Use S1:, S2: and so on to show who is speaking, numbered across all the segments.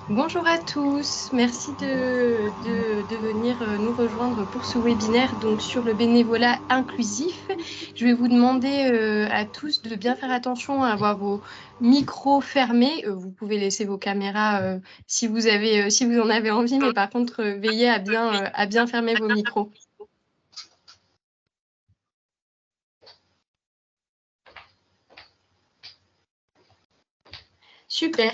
S1: Bonjour à tous, merci de venir nous rejoindre pour ce webinaire donc, sur le bénévolat inclusif. Je vais vous demander à tous de bien faire attention à avoir vos micros fermés. Vous pouvez laisser vos caméras si si vous en avez envie, mais par contre, veillez à bien fermer vos micros. Super.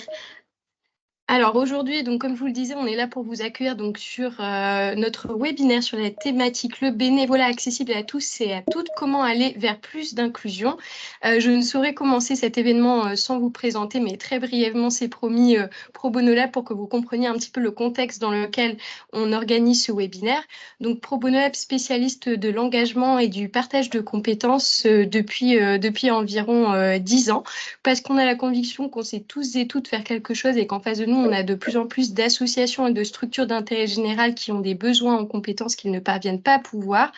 S1: Alors aujourd'hui, donc comme je vous le disais, on est là pour vous accueillir donc sur notre webinaire sur la thématique le bénévolat accessible à tous et à toutes, comment aller vers plus d'inclusion. Je ne saurais commencer cet événement sans vous présenter, mais très brièvement, c'est promis, Pro Bono Lab pour que vous compreniez un petit peu le contexte dans lequel on organise ce webinaire. Donc Pro Bono Lab, spécialiste de l'engagement et du partage de compétences depuis environ 10 ans, parce qu'on a la conviction qu'on sait tous et toutes faire quelque chose et qu'en face de nous, on a de plus en plus d'associations et de structures d'intérêt général qui ont des besoins en compétences qu'ils ne parviennent pas à pourvoir.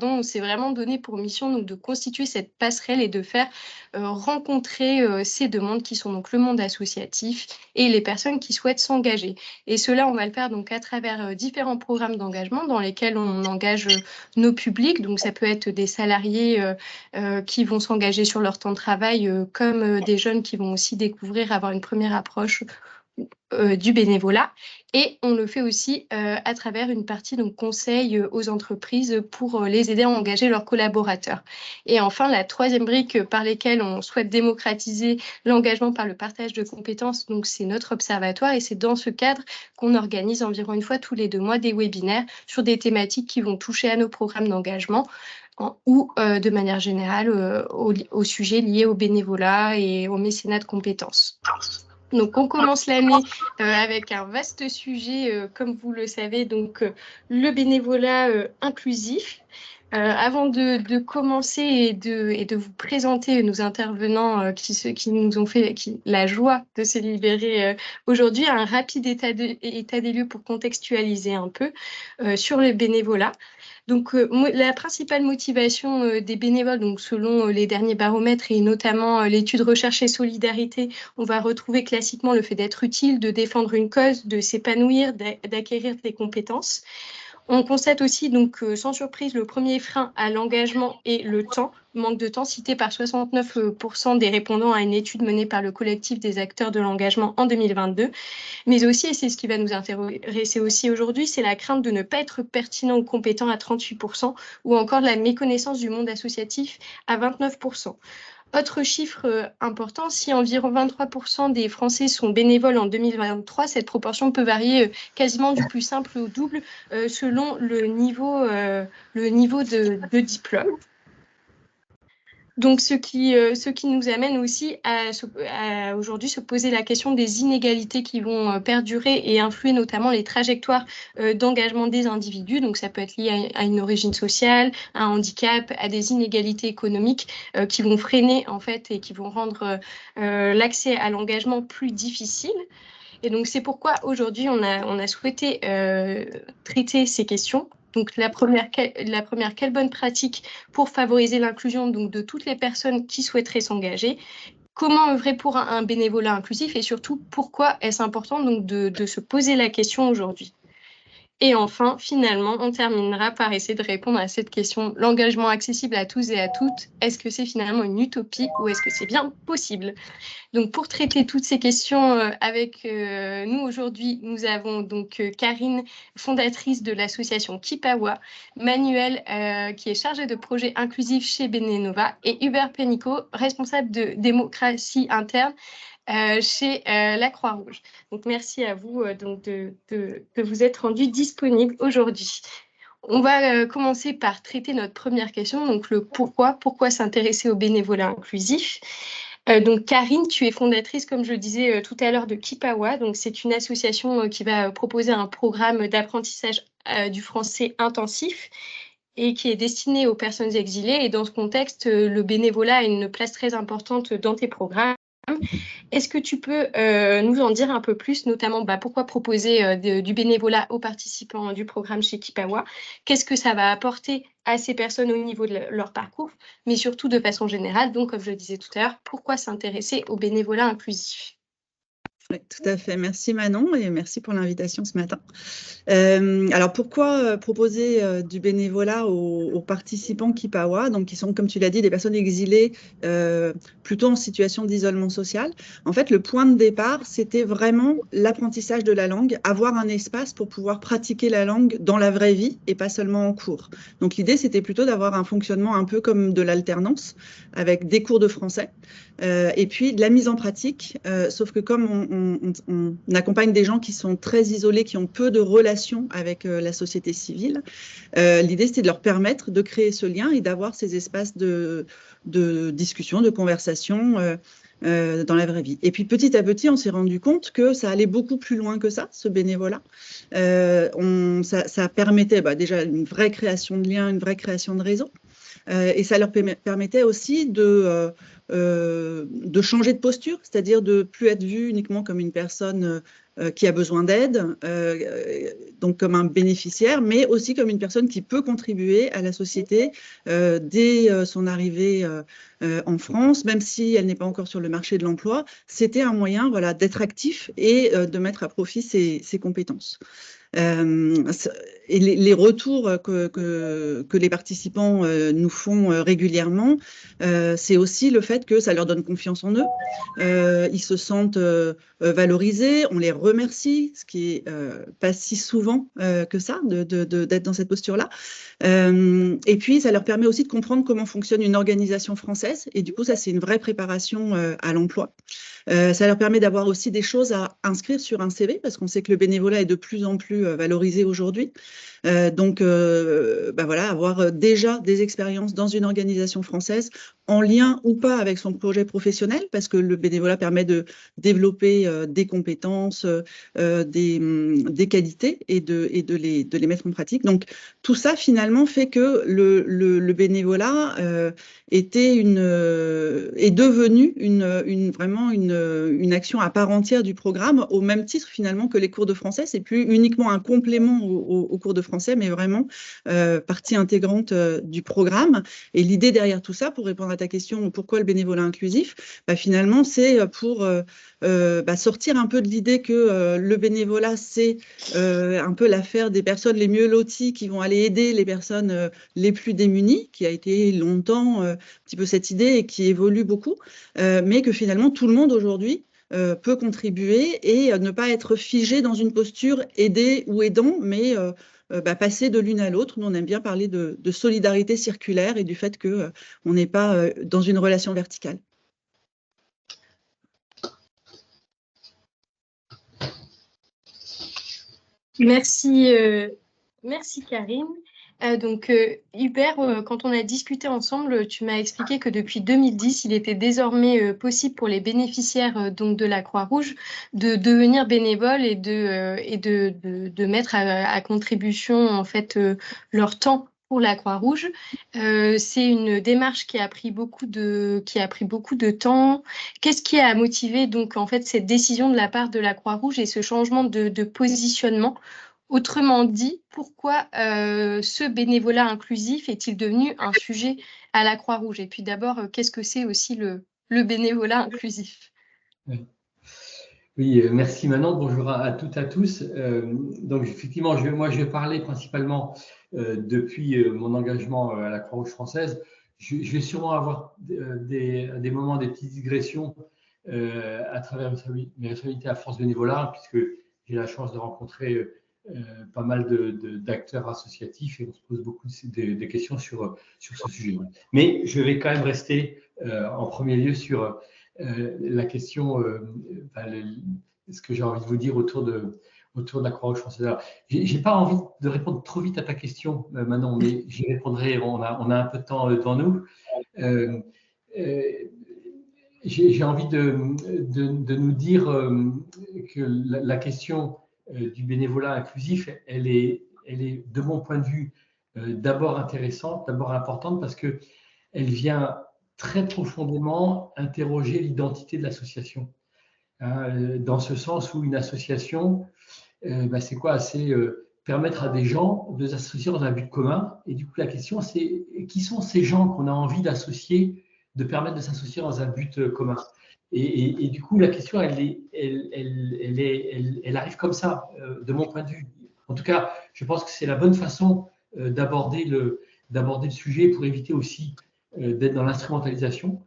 S1: On s'est vraiment donné pour mission donc, de constituer cette passerelle et de faire rencontrer ces deux mondes qui sont donc le monde associatif et les personnes qui souhaitent s'engager. Et cela, on va le faire donc à travers différents programmes d'engagement dans lesquels on engage nos publics. Donc, ça peut être des salariés qui vont s'engager sur leur temps de travail, comme des jeunes qui vont aussi découvrir, avoir une première approche du bénévolat. Et on le fait aussi à travers une partie donc conseil aux entreprises pour les aider à engager leurs collaborateurs. Et enfin, la troisième brique par laquelle on souhaite démocratiser l'engagement par le partage de compétences, donc c'est notre observatoire et c'est dans ce cadre qu'on organise environ une fois tous les 2 mois des webinaires sur des thématiques qui vont toucher à nos programmes d'engagement ou de manière générale au sujet lié au bénévolat et au mécénat de compétences. Donc, on commence l'année avec un vaste sujet, comme vous le savez, donc le bénévolat inclusif. Avant de commencer et de vous présenter nos intervenants qui nous ont fait la joie de se libérer aujourd'hui, un rapide état des lieux pour contextualiser un peu sur le bénévolat. Donc, la principale motivation des bénévoles, donc selon les derniers baromètres et notamment l'étude Recherche et Solidarité, on va retrouver classiquement le fait d'être utile, de défendre une cause, de s'épanouir, d'acquérir des compétences. On constate aussi, donc, sans surprise, le premier frein à l'engagement et le temps, manque de temps, cité par 69% des répondants à une étude menée par le collectif des acteurs de l'engagement en 2022. Mais aussi, et c'est ce qui va nous intéresser aussi aujourd'hui, c'est la crainte de ne pas être pertinent ou compétent à 38%, ou encore la méconnaissance du monde associatif à 29%. Autre chiffre important, si environ 23% des Français sont bénévoles en 2023, cette proportion peut varier quasiment du plus simple au double selon le niveau de diplôme. Donc, ce qui nous amène aussi à aujourd'hui se poser la question des inégalités qui vont perdurer et influer notamment les trajectoires d'engagement des individus. Donc, ça peut être lié à une origine sociale, à un handicap, à des inégalités économiques qui vont freiner en fait et qui vont rendre l'accès à l'engagement plus difficile. Et donc, c'est pourquoi aujourd'hui, on a souhaité traiter ces questions. Donc, la première, quelle bonne pratique pour favoriser l'inclusion donc, de toutes les personnes qui souhaiteraient s'engager? Comment œuvrer pour un bénévolat inclusif? Et surtout, pourquoi est-ce important donc, de se poser la question aujourd'hui? Et enfin, finalement, on terminera par essayer de répondre à cette question. L'engagement accessible à tous et à toutes, est-ce que c'est finalement une utopie ou est-ce que c'est bien possible? Donc, pour traiter toutes ces questions avec nous aujourd'hui, nous avons donc Karine, fondatrice de l'association Kipawa, Manuel, qui est chargé de projets inclusifs chez Benenova, et Hubert Pénicaud, responsable de démocratie interne chez la Croix-Rouge. Donc, merci à vous de vous être rendu disponible aujourd'hui. On va commencer par traiter notre première question, donc le pourquoi. Pourquoi s'intéresser au bénévolat inclusif? Donc, Karine, tu es fondatrice, comme je le disais tout à l'heure, de Kipawa. Donc, c'est une association qui va proposer un programme d'apprentissage du français intensif et qui est destiné aux personnes exilées. Et dans ce contexte, le bénévolat a une place très importante dans tes programmes. Est-ce que tu peux nous en dire un peu plus, notamment pourquoi proposer du bénévolat aux participants du programme chez Kipawa? Qu'est-ce que ça va apporter à ces personnes au niveau de leur parcours, mais surtout de façon générale, donc comme je le disais tout à l'heure, pourquoi s'intéresser au bénévolat inclusif?
S2: Oui, tout à fait. Merci Manon et merci pour l'invitation ce matin. Alors pourquoi proposer du bénévolat aux participants Kipawa, donc qui sont, comme tu l'as dit, des personnes exilées plutôt en situation d'isolement social. En fait, le point de départ, c'était vraiment l'apprentissage de la langue, avoir un espace pour pouvoir pratiquer la langue dans la vraie vie et pas seulement en cours. Donc l'idée, c'était plutôt d'avoir un fonctionnement un peu comme de l'alternance, avec des cours de français. Et puis de la mise en pratique, sauf que comme on accompagne des gens qui sont très isolés, qui ont peu de relations avec la société civile, l'idée c'était de leur permettre de créer ce lien et d'avoir ces espaces de discussion, de conversation dans la vraie vie. Et puis petit à petit, on s'est rendu compte que ça allait beaucoup plus loin que ça, ce bénévolat. Ça permettait déjà une vraie création de liens, une vraie création de réseau. Et ça leur permettait aussi de changer de posture, c'est-à-dire de plus être vu uniquement comme une personne qui a besoin d'aide, donc comme un bénéficiaire, mais aussi comme une personne qui peut contribuer à la société dès son arrivée en France, même si elle n'est pas encore sur le marché de l'emploi. C'était un moyen, voilà, d'être actif et de mettre à profit ses compétences. Et les retours que les participants nous font régulièrement, c'est aussi le fait que ça leur donne confiance en eux. Ils se sentent valorisés, on les remercie, ce qui est pas si souvent que ça, d'être dans cette posture-là. Et puis, ça leur permet aussi de comprendre comment fonctionne une organisation française. Et du coup, ça, c'est une vraie préparation à l'emploi. Ça leur permet d'avoir aussi des choses à inscrire sur un CV, parce qu'on sait que le bénévolat est de plus en plus valorisé aujourd'hui. Donc, voilà, avoir déjà des expériences dans une organisation française, en lien ou pas avec son projet professionnel, parce que le bénévolat permet de développer des compétences, des qualités et de les mettre en pratique. Donc, tout ça, finalement, fait que le bénévolat est devenu vraiment une action à part entière du programme, au même titre finalement que les cours de français. C'est plus uniquement un complément aux cours de français, mais vraiment partie intégrante du programme. Et l'idée derrière tout ça, pour répondre à ta question, pourquoi le bénévolat inclusif, finalement, c'est pour sortir un peu de l'idée que le bénévolat, c'est un peu l'affaire des personnes les mieux loties qui vont aller aider les personnes les plus démunies, qui a été longtemps un petit peu cette idée et qui évolue beaucoup, mais que finalement tout le monde aujourd'hui peut contribuer et ne pas être figé dans une posture aidé ou aidant, mais passer de l'une à l'autre. Nous, on aime bien parler de solidarité circulaire et du fait qu'on n'est pas dans une relation verticale.
S1: Merci, merci Karine. Donc Hubert, quand on a discuté ensemble, tu m'as expliqué que depuis 2010, il était désormais possible pour les bénéficiaires donc de la Croix-Rouge de devenir bénévoles et de mettre à contribution en fait leur temps pour la Croix-Rouge. C'est une démarche qui a pris beaucoup de temps. Qu'est-ce qui a motivé donc en fait cette décision de la part de la Croix-Rouge et ce changement de positionnement? Autrement dit, pourquoi ce bénévolat inclusif est-il devenu un sujet à la Croix-Rouge? Et puis d'abord, qu'est-ce que c'est aussi le bénévolat inclusif?
S3: Oui, merci Manon, bonjour à toutes et à tous. Donc effectivement, moi je vais parler principalement depuis mon engagement à la Croix-Rouge française. Je vais sûrement avoir des moments, des petites digressions à travers mes responsabilités à France Bénévolat, puisque j'ai la chance de rencontrer pas mal d'acteurs associatifs et on se pose beaucoup de questions sur ce sujet. Mais je vais quand même rester en premier lieu sur la question, ce que j'ai envie de vous dire autour de la Croix-Rouge française. Alors, j'ai pas envie de répondre trop vite à ta question, Manon, mais j'y répondrai. On a un peu de temps devant nous. J'ai envie de nous dire que la question du bénévolat inclusif, elle est, de mon point de vue, d'abord intéressante, d'abord importante, parce que elle vient très profondément interroger l'identité de l'association. Dans ce sens où une association, c'est quoi? C'est permettre à des gens de s'associer dans un but commun. Et du coup, la question, c'est qui sont ces gens qu'on a envie d'associer, de permettre de s'associer dans un but commun? Et du coup, la question, elle arrive comme ça, de mon point de vue. En tout cas, je pense que c'est la bonne façon d'aborder le sujet pour éviter aussi d'être dans l'instrumentalisation.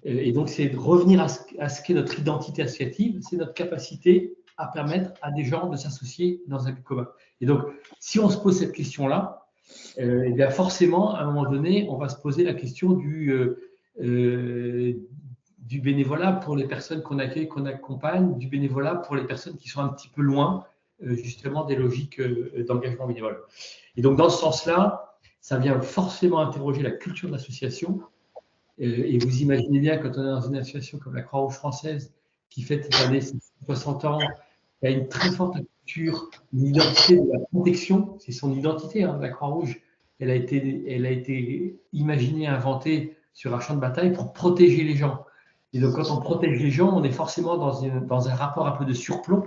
S3: Et donc, c'est de revenir à ce qu'est notre identité associative, c'est notre capacité à permettre à des gens de s'associer dans un but commun. Et donc, si on se pose cette question-là, eh bien forcément, à un moment donné, on va se poser la question du bénévolat pour les personnes qu'on accueille, qu'on accompagne, du bénévolat pour les personnes qui sont un petit peu loin, justement, des logiques d'engagement bénévole. Et donc, dans ce sens-là, ça vient forcément interroger la culture de l'association. Et vous imaginez bien, quand on est dans une association comme la Croix-Rouge française, qui fête cette année 60 ans, il y a une très forte culture, une identité de la protection. C'est son identité, hein, la Croix-Rouge. Elle a été imaginée, inventée sur un champ de bataille pour protéger les gens. Et donc, quand on protège les gens, on est forcément dans un rapport un peu de surplomb.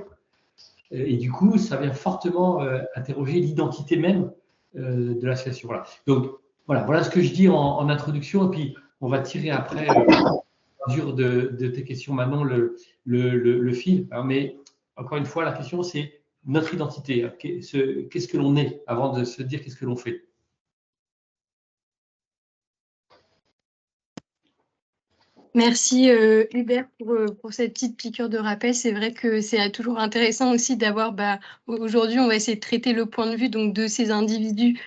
S3: Et du coup, ça vient fortement interroger l'identité même de l'association. Voilà. Donc, voilà ce que je dis en introduction. Et puis, on va tirer après, à mesure de tes questions, Manon, le fil. Alors, mais encore une fois, la question, c'est notre identité. Qu'est-ce que l'on est avant de se dire qu'est-ce que l'on fait?
S1: Merci Hubert pour cette petite piqûre de rappel. C'est vrai que c'est toujours intéressant aussi d'avoir, aujourd'hui on va essayer de traiter le point de vue donc, de ces individus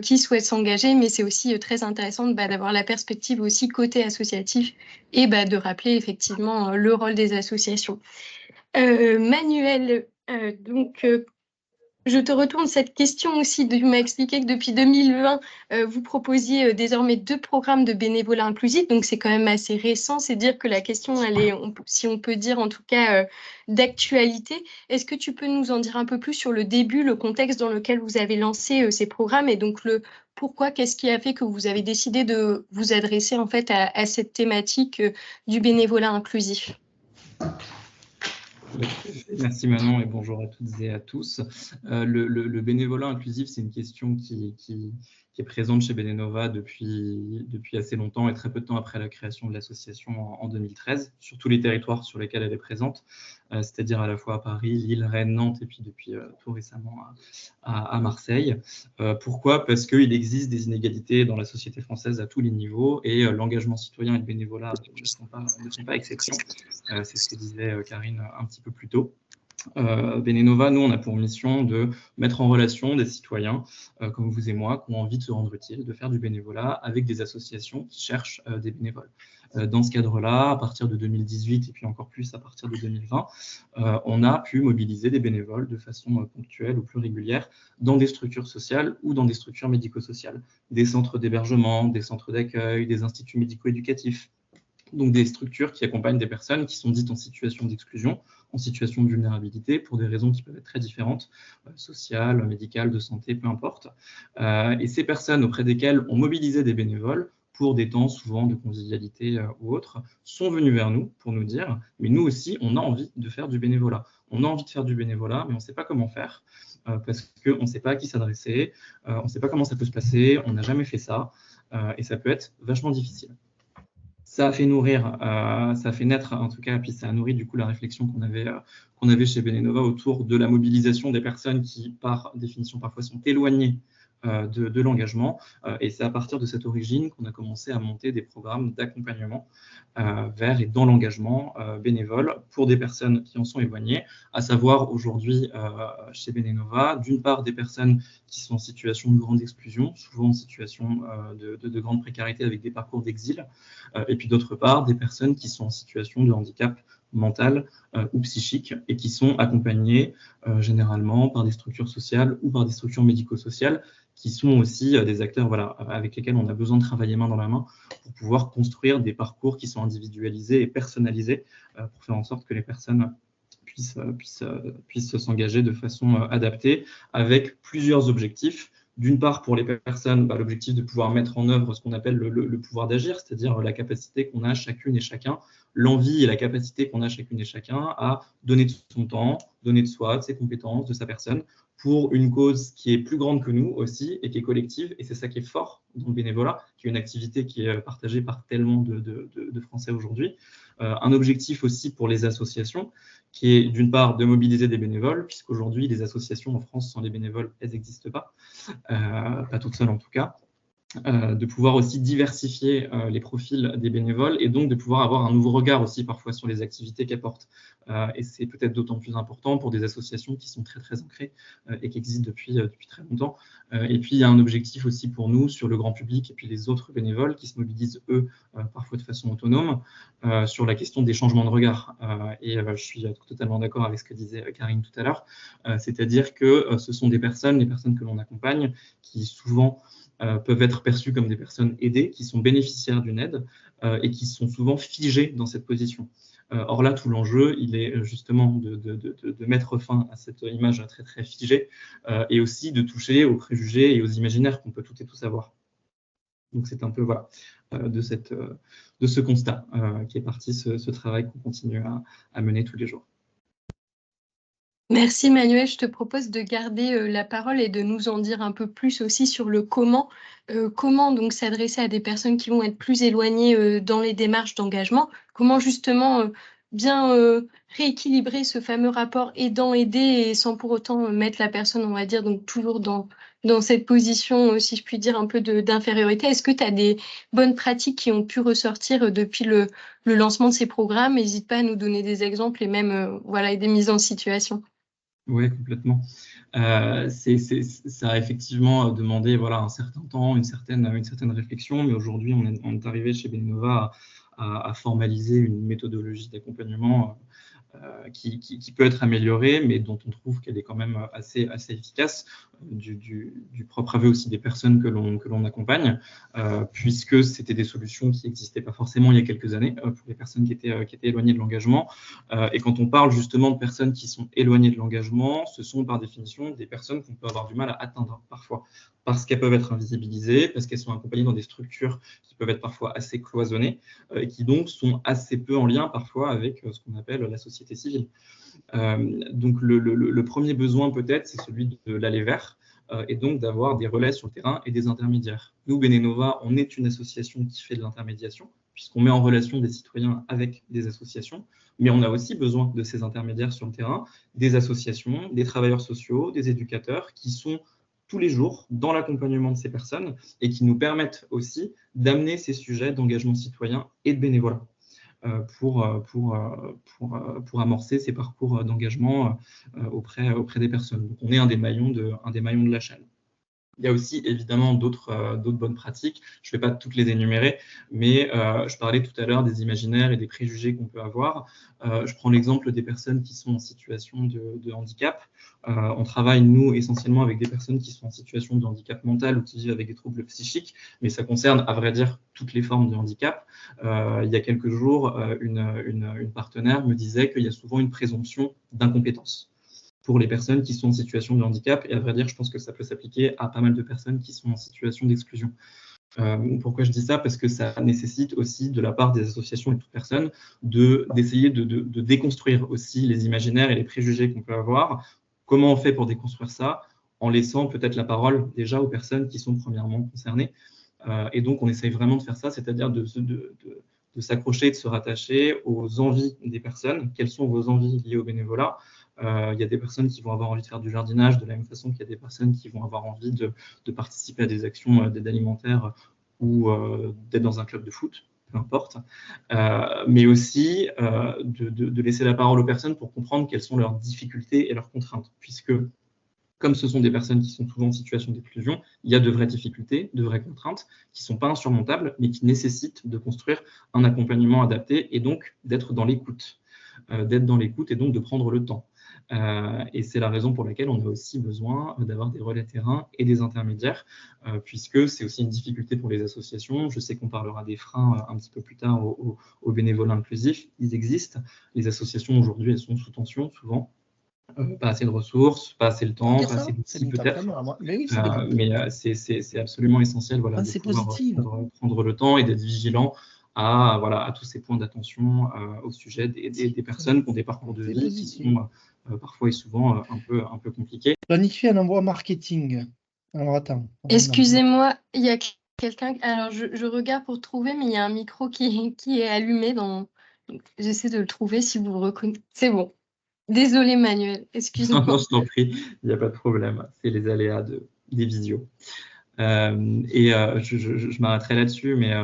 S1: qui souhaitent s'engager, mais c'est aussi très intéressant d'avoir la perspective aussi côté associatif et de rappeler effectivement le rôle des associations. Manuel, je te retourne cette question aussi. Tu m'as expliqué que depuis 2020, vous proposiez désormais 2 programmes de bénévolat inclusif. Donc, c'est quand même assez récent. C'est dire que la question, elle est, si on peut dire en tout cas, d'actualité. Est-ce que tu peux nous en dire un peu plus sur le début, le contexte dans lequel vous avez lancé ces programmes et donc le pourquoi, qu'est-ce qui a fait que vous avez décidé de vous adresser en fait à cette thématique du bénévolat inclusif?
S4: Merci Manon et bonjour à toutes et à tous. Le bénévolat inclusif, c'est une question qui est présente chez Benenova depuis assez longtemps et très peu de temps après la création de l'association en 2013, sur tous les territoires sur lesquels elle est présente, c'est-à-dire à la fois à Paris, Lille, Rennes, Nantes et puis depuis tout récemment à Marseille. Pourquoi? Parce qu'il existe des inégalités dans la société française à tous les niveaux et l'engagement citoyen et le bénévolat ne sont pas exception. C'est ce que disait Karine un petit peu plus tôt. Benenova, nous, on a pour mission de mettre en relation des citoyens comme vous et moi qui ont envie de se rendre utile, de faire du bénévolat avec des associations qui cherchent des bénévoles. Dans ce cadre-là, à partir de 2018 et puis encore plus à partir de 2020, on a pu mobiliser des bénévoles de façon ponctuelle ou plus régulière dans des structures sociales ou dans des structures médico-sociales, des centres d'hébergement, des centres d'accueil, des instituts médico-éducatifs. Donc des structures qui accompagnent des personnes qui sont dites en situation d'exclusion, en situation de vulnérabilité, pour des raisons qui peuvent être très différentes, sociales, médicales, de santé, peu importe. Et ces personnes auprès desquelles on mobilisait des bénévoles pour des temps souvent de convivialité ou autres, sont venus vers nous pour nous dire « mais nous aussi, on a envie de faire du bénévolat. On a envie de faire du bénévolat, mais on ne sait pas comment faire, parce qu'on ne sait pas à qui s'adresser, on ne sait pas comment ça peut se passer, on n'a jamais fait ça, et ça peut être vachement difficile. » Ça a fait nourrir, ça a fait naître en tout cas, puis ça a nourri du coup la réflexion qu'on avait chez Benenova autour de la mobilisation des personnes qui, par définition, parfois sont éloignées de l'engagement. Et c'est à partir de cette origine qu'on a commencé à monter des programmes d'accompagnement vers et dans l'engagement bénévole pour des personnes qui en sont éloignées, à savoir aujourd'hui chez Benenova, d'une part des personnes qui sont en situation de grande exclusion, souvent en situation de grande précarité avec des parcours d'exil, et puis d'autre part des personnes qui sont en situation de handicap mental ou psychique et qui sont accompagnées généralement par des structures sociales ou par des structures médico-sociales qui sont aussi des acteurs avec lesquels on a besoin de travailler main dans la main pour pouvoir construire des parcours qui sont individualisés et personnalisés pour faire en sorte que les personnes puissent s'engager de façon adaptée avec plusieurs objectifs. D'une part, pour les personnes, l'objectif de pouvoir mettre en œuvre ce qu'on appelle le pouvoir d'agir, c'est-à-dire la capacité qu'on a chacune et chacun, l'envie et la capacité qu'on a chacune et chacun à donner de son temps, donner de soi, de ses compétences, de sa personne, pour une cause qui est plus grande que nous aussi et qui est collective. Et c'est ça qui est fort dans le bénévolat, qui est une activité qui est partagée par tellement de Français aujourd'hui. Un objectif aussi pour les associations, qui est d'une part de mobiliser des bénévoles, puisqu'aujourd'hui, les associations en France sans les bénévoles, elles n'existent pas toutes seules en tout cas. De pouvoir aussi diversifier les profils des bénévoles et donc de pouvoir avoir un nouveau regard aussi parfois sur les activités qu'elles portent. Et c'est peut-être d'autant plus important pour des associations qui sont très très ancrées et qui existent depuis très longtemps. Et puis il y a un objectif aussi pour nous sur le grand public et puis les autres bénévoles qui se mobilisent eux parfois de façon autonome sur la question des changements de regard. Et je suis totalement d'accord avec ce que disait Karine tout à l'heure, c'est-à-dire que ce sont les personnes que l'on accompagne qui souvent peuvent être perçues comme des personnes aidées, qui sont bénéficiaires d'une aide et qui sont souvent figées dans cette position. Or là, tout l'enjeu, il est justement de mettre fin à cette image très très figée et aussi de toucher aux préjugés et aux imaginaires qu'on peut toutes et tous avoir. Donc c'est un peu voilà, de ce constat qui est parti ce travail qu'on continue à mener tous les jours.
S1: Merci Manuel, je te propose de garder la parole et de nous en dire un peu plus aussi sur le comment. Comment donc s'adresser à des personnes qui vont être plus éloignées dans les démarches d'engagement. Comment justement bien rééquilibrer ce fameux rapport aidant-aidé et sans pour autant mettre la personne, on va dire, donc toujours dans cette position, si je puis dire, un peu d'infériorité. Est-ce que tu as des bonnes pratiques qui ont pu ressortir depuis le lancement de ces programmes? N'hésite pas à nous donner des exemples et même voilà, des mises en situation.
S4: Oui, complètement. Ça a effectivement demandé voilà, un certain temps, une certaine réflexion, mais aujourd'hui, on est arrivé chez Benova à formaliser une méthodologie d'accompagnement qui peut être améliorée, mais dont on trouve qu'elle est quand même assez efficace, du propre aveu aussi des personnes que l'on accompagne, puisque c'était des solutions qui n'existaient pas forcément il y a quelques années pour les personnes qui étaient éloignées de l'engagement. Et quand on parle justement de personnes qui sont éloignées de l'engagement, ce sont par définition des personnes qu'on peut avoir du mal à atteindre parfois, parce qu'elles peuvent être invisibilisées, parce qu'elles sont accompagnées dans des structures qui peuvent être parfois assez cloisonnées, et qui donc sont assez peu en lien parfois avec ce qu'on appelle la société civile. Donc le premier besoin peut-être, c'est celui de l'aller vers, et donc d'avoir des relais sur le terrain et des intermédiaires. Nous, Benova, on est une association qui fait de l'intermédiation, puisqu'on met en relation des citoyens avec des associations, mais on a aussi besoin de ces intermédiaires sur le terrain, des associations, des travailleurs sociaux, des éducateurs qui sont tous les jours dans l'accompagnement de ces personnes et qui nous permettent aussi d'amener ces sujets d'engagement citoyen et de bénévolat pour amorcer ces parcours d'engagement auprès des personnes. Donc, on est un des maillons de la chaîne. Il y a aussi évidemment d'autres bonnes pratiques. Je ne vais pas toutes les énumérer, mais je parlais tout à l'heure des imaginaires et des préjugés qu'on peut avoir. Je prends l'exemple des personnes qui sont en situation de handicap. On travaille, nous, essentiellement avec des personnes qui sont en situation de handicap mental ou qui vivent avec des troubles psychiques, mais ça concerne, à vrai dire, toutes les formes de handicap. Il y a quelques jours, une partenaire me disait qu'il y a souvent une présomption d'incompétence pour les personnes qui sont en situation de handicap. Et à vrai dire, je pense que ça peut s'appliquer à pas mal de personnes qui sont en situation d'exclusion. Pourquoi je dis ça? Parce que ça nécessite aussi, de la part des associations et de toute personne, d'essayer de déconstruire aussi les imaginaires et les préjugés qu'on peut avoir. Comment on fait pour déconstruire ça? En laissant peut-être la parole déjà aux personnes qui sont premièrement concernées. Et donc, on essaye vraiment de faire ça, c'est-à-dire de s'accrocher, de se rattacher aux envies des personnes. Quelles sont vos envies liées au bénévolat? Il y a des personnes qui vont avoir envie de faire du jardinage de la même façon qu'il y a des personnes qui vont avoir envie de participer à des actions d'aide alimentaire ou d'être dans un club de foot, peu importe. Mais aussi de laisser la parole aux personnes pour comprendre quelles sont leurs difficultés et leurs contraintes, puisque comme ce sont des personnes qui sont souvent en situation d'exclusion, il y a de vraies difficultés, de vraies contraintes qui ne sont pas insurmontables, mais qui nécessitent de construire un accompagnement adapté et donc d'être dans l'écoute. Et donc de prendre le temps. Et c'est la raison pour laquelle on a aussi besoin d'avoir des relais terrain et des intermédiaires, puisque c'est aussi une difficulté pour les associations. Je sais qu'on parlera des freins un petit peu plus tard au bénévolat inclusif. Ils existent. Les associations aujourd'hui, elles sont sous tension souvent. Pas assez de ressources, pas assez le temps, pas assez d'outils peut-être. Mais c'est absolument essentiel voilà, de pouvoir prendre le temps et d'être vigilant à tous ces points d'attention au sujet des personnes qui ont des parcours de vie qui sont parfois et souvent un peu compliqués.
S5: Planifier un envoi marketing. Alors attends.
S1: Excusez-moi, il y a quelqu'un. Alors je regarde pour trouver, mais il y a un micro qui est allumé dans. J'essaie de le trouver si vous le reconnaissez. C'est bon. Désolée Manuel, excuse-moi.
S4: Non, je t'en prie, il n'y a pas de problème. C'est les aléas des visios. Je m'arrêterai là-dessus, mais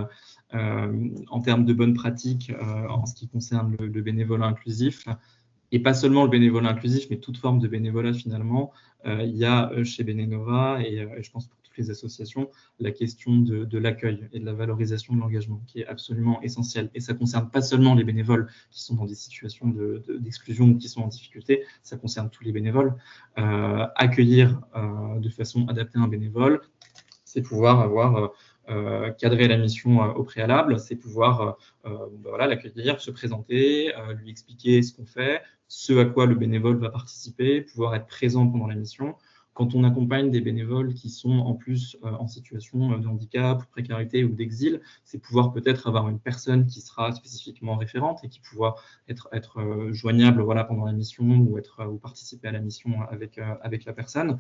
S4: en termes de bonnes pratiques en ce qui concerne le bénévolat inclusif, et pas seulement le bénévolat inclusif, mais toute forme de bénévolat finalement, il y a chez Benenova, et je pense pour toutes les associations, la question de l'accueil et de la valorisation de l'engagement, qui est absolument essentielle. Et ça ne concerne pas seulement les bénévoles qui sont dans des situations d'exclusion ou qui sont en difficulté, ça concerne tous les bénévoles. Accueillir de façon adaptée un bénévole, c'est pouvoir avoir cadré la mission au préalable, c'est pouvoir l'accueillir, se présenter, lui expliquer ce qu'on fait, ce à quoi le bénévole va participer, pouvoir être présent pendant la mission. Quand on accompagne des bénévoles qui sont en plus en situation de handicap, de précarité ou d'exil, c'est pouvoir peut-être avoir une personne qui sera spécifiquement référente et qui pourra être joignable pendant la mission ou participer à la mission avec la personne.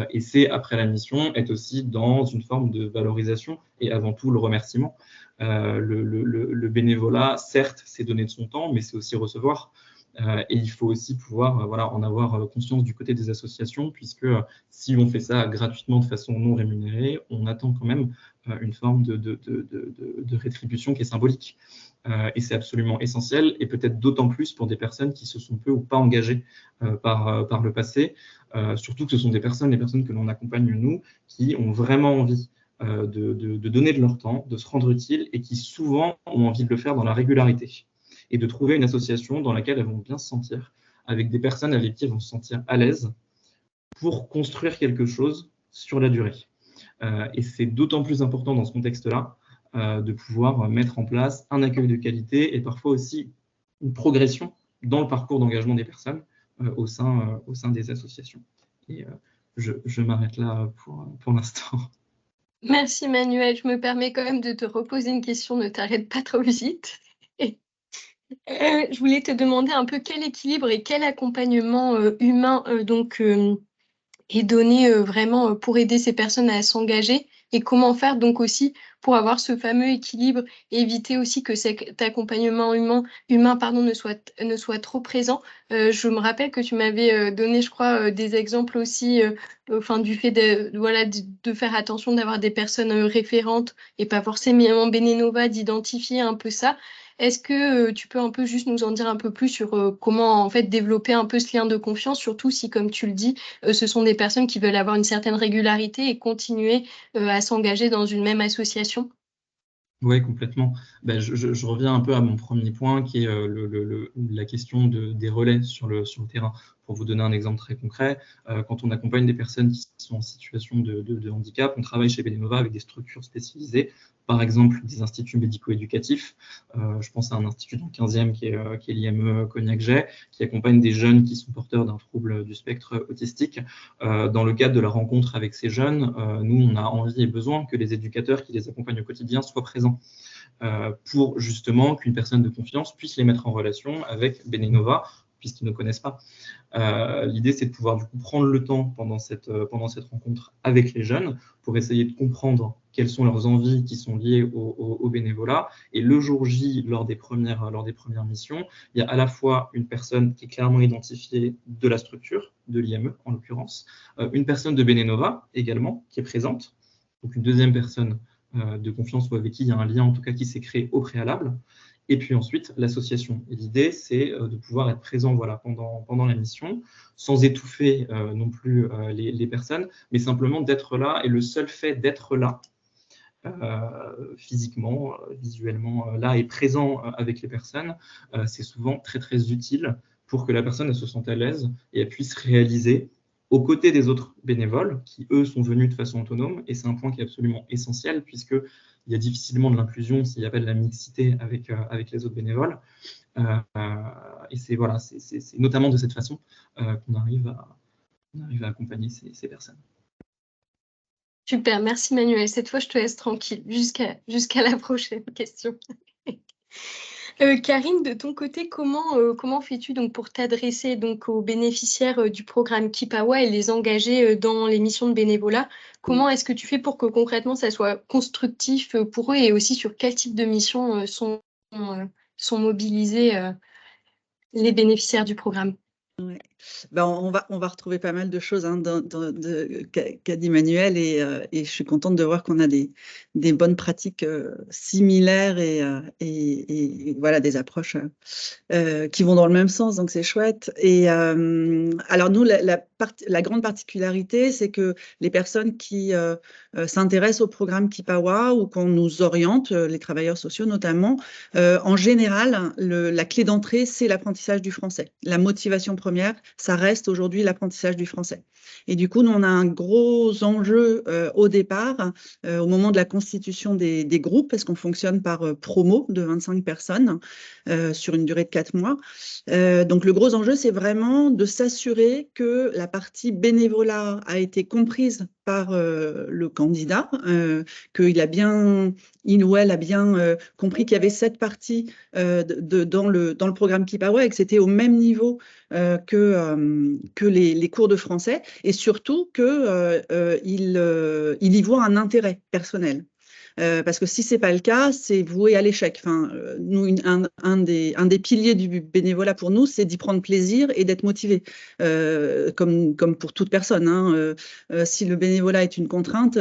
S4: Et c'est, après la mission, être aussi dans une forme de valorisation et avant tout le remerciement. Le bénévolat, certes, c'est donner de son temps, mais c'est aussi recevoir. Et il faut aussi pouvoir en avoir conscience du côté des associations, puisque si on fait ça gratuitement de façon non rémunérée, on attend quand même une forme de rétribution qui est symbolique. Et c'est absolument essentiel, et peut-être d'autant plus pour des personnes qui se sont peu ou pas engagées par le passé, surtout que ce sont les personnes que l'on accompagne nous, qui ont vraiment envie de donner de leur temps, de se rendre utile, et qui souvent ont envie de le faire dans la régularité. Et de trouver une association dans laquelle elles vont bien se sentir, avec des personnes avec qui elles vont se sentir à l'aise pour construire quelque chose sur la durée. Et c'est d'autant plus important dans ce contexte-là de pouvoir mettre en place un accueil de qualité et parfois aussi une progression dans le parcours d'engagement des personnes au sein des associations. Et je m'arrête là pour l'instant.
S1: Merci Manuel, je me permets quand même de te reposer une question, ne t'arrête pas trop vite. Je voulais te demander un peu quel équilibre et quel accompagnement humain est donné vraiment pour aider ces personnes à s'engager, et comment faire donc aussi pour avoir ce fameux équilibre et éviter aussi que cet accompagnement humain ne soit trop présent. Je me rappelle que tu m'avais donné, je crois, des exemples aussi du fait de faire attention d'avoir des personnes référentes et pas forcément Benenova, d'identifier un peu ça. Est-ce que tu peux un peu juste nous en dire un peu plus sur comment en fait développer un peu ce lien de confiance, surtout si, comme tu le dis, ce sont des personnes qui veulent avoir une certaine régularité et continuer à s'engager dans une même association?
S4: Oui, complètement. Je reviens un peu à mon premier point, qui est la question des relais sur le terrain. Pour vous donner un exemple très concret, quand on accompagne des personnes qui sont en situation de handicap, on travaille chez Benenova avec des structures spécialisées, par exemple des instituts médico-éducatifs. Je pense à un institut dans le 15e qui est l'IME Cognac-Jay, qui accompagne des jeunes qui sont porteurs d'un trouble du spectre autistique. Dans le cadre de la rencontre avec ces jeunes, nous, on a envie et besoin que les éducateurs qui les accompagnent au quotidien soient présents pour justement qu'une personne de confiance puisse les mettre en relation avec Benenova, puisqu'ils ne connaissent pas. L'idée, c'est de pouvoir du coup prendre le temps pendant cette rencontre avec les jeunes pour essayer de comprendre quelles sont leurs envies qui sont liées au bénévolat. Et le jour J, lors des premières missions, il y a à la fois une personne qui est clairement identifiée de la structure, de l'IME en l'occurrence, une personne de Benenova également qui est présente, donc une deuxième personne de confiance ou avec qui il y a un lien en tout cas qui s'est créé au préalable. Et puis ensuite, l'association. Et l'idée, c'est de pouvoir être présent pendant la mission, sans étouffer non plus les personnes, mais simplement d'être là. Et le seul fait d'être là, physiquement, visuellement, là et présent avec les personnes, c'est souvent très, très utile pour que la personne elle se sente à l'aise et elle puisse réaliser aux côtés des autres bénévoles qui, eux, sont venus de façon autonome. Et c'est un point qui est absolument essentiel, puisque il y a difficilement de l'inclusion s'il n'y a pas de la mixité avec les autres bénévoles. Et c'est notamment de cette façon qu'on arrive à accompagner ces personnes.
S1: Super, merci Manuel. Cette fois, je te laisse tranquille jusqu'à la prochaine question. Karine, de ton côté, comment fais-tu donc pour t'adresser donc aux bénéficiaires du programme Kipawa et les engager dans les missions de bénévolat? Comment est-ce que tu fais pour que concrètement ça soit constructif pour eux et aussi sur quel type de missions sont mobilisés les bénéficiaires du programme?
S2: Ouais. Ben, on va retrouver pas mal de choses hein, qu'a dit Manuel et je suis contente de voir qu'on a des bonnes pratiques similaires et voilà, des approches qui vont dans le même sens, donc c'est chouette. Et alors nous, la grande particularité, c'est que les personnes qui s'intéressent au programme Kipawa ou qu'on nous oriente, les travailleurs sociaux notamment, en général, la clé d'entrée, c'est l'apprentissage du français. La motivation première, ça reste aujourd'hui l'apprentissage du français. Et du coup, nous, on a un gros enjeu au départ, au moment de la constitution des groupes, parce qu'on fonctionne par promo de 25 personnes sur une durée de 4 mois. Donc, le gros enjeu, c'est vraiment de s'assurer que la partie bénévolat a été comprise par le candidat, il ou elle a bien compris qu'il y avait cette partie dans le programme Kipawa et que c'était au même niveau que les cours de français et surtout qu'il y voit un intérêt personnel. Parce que si ce n'est pas le cas, c'est voué à l'échec. Enfin, nous, un des piliers du bénévolat pour nous, c'est d'y prendre plaisir et d'être motivé, comme pour toute personne. Hein. Si le bénévolat est une contrainte,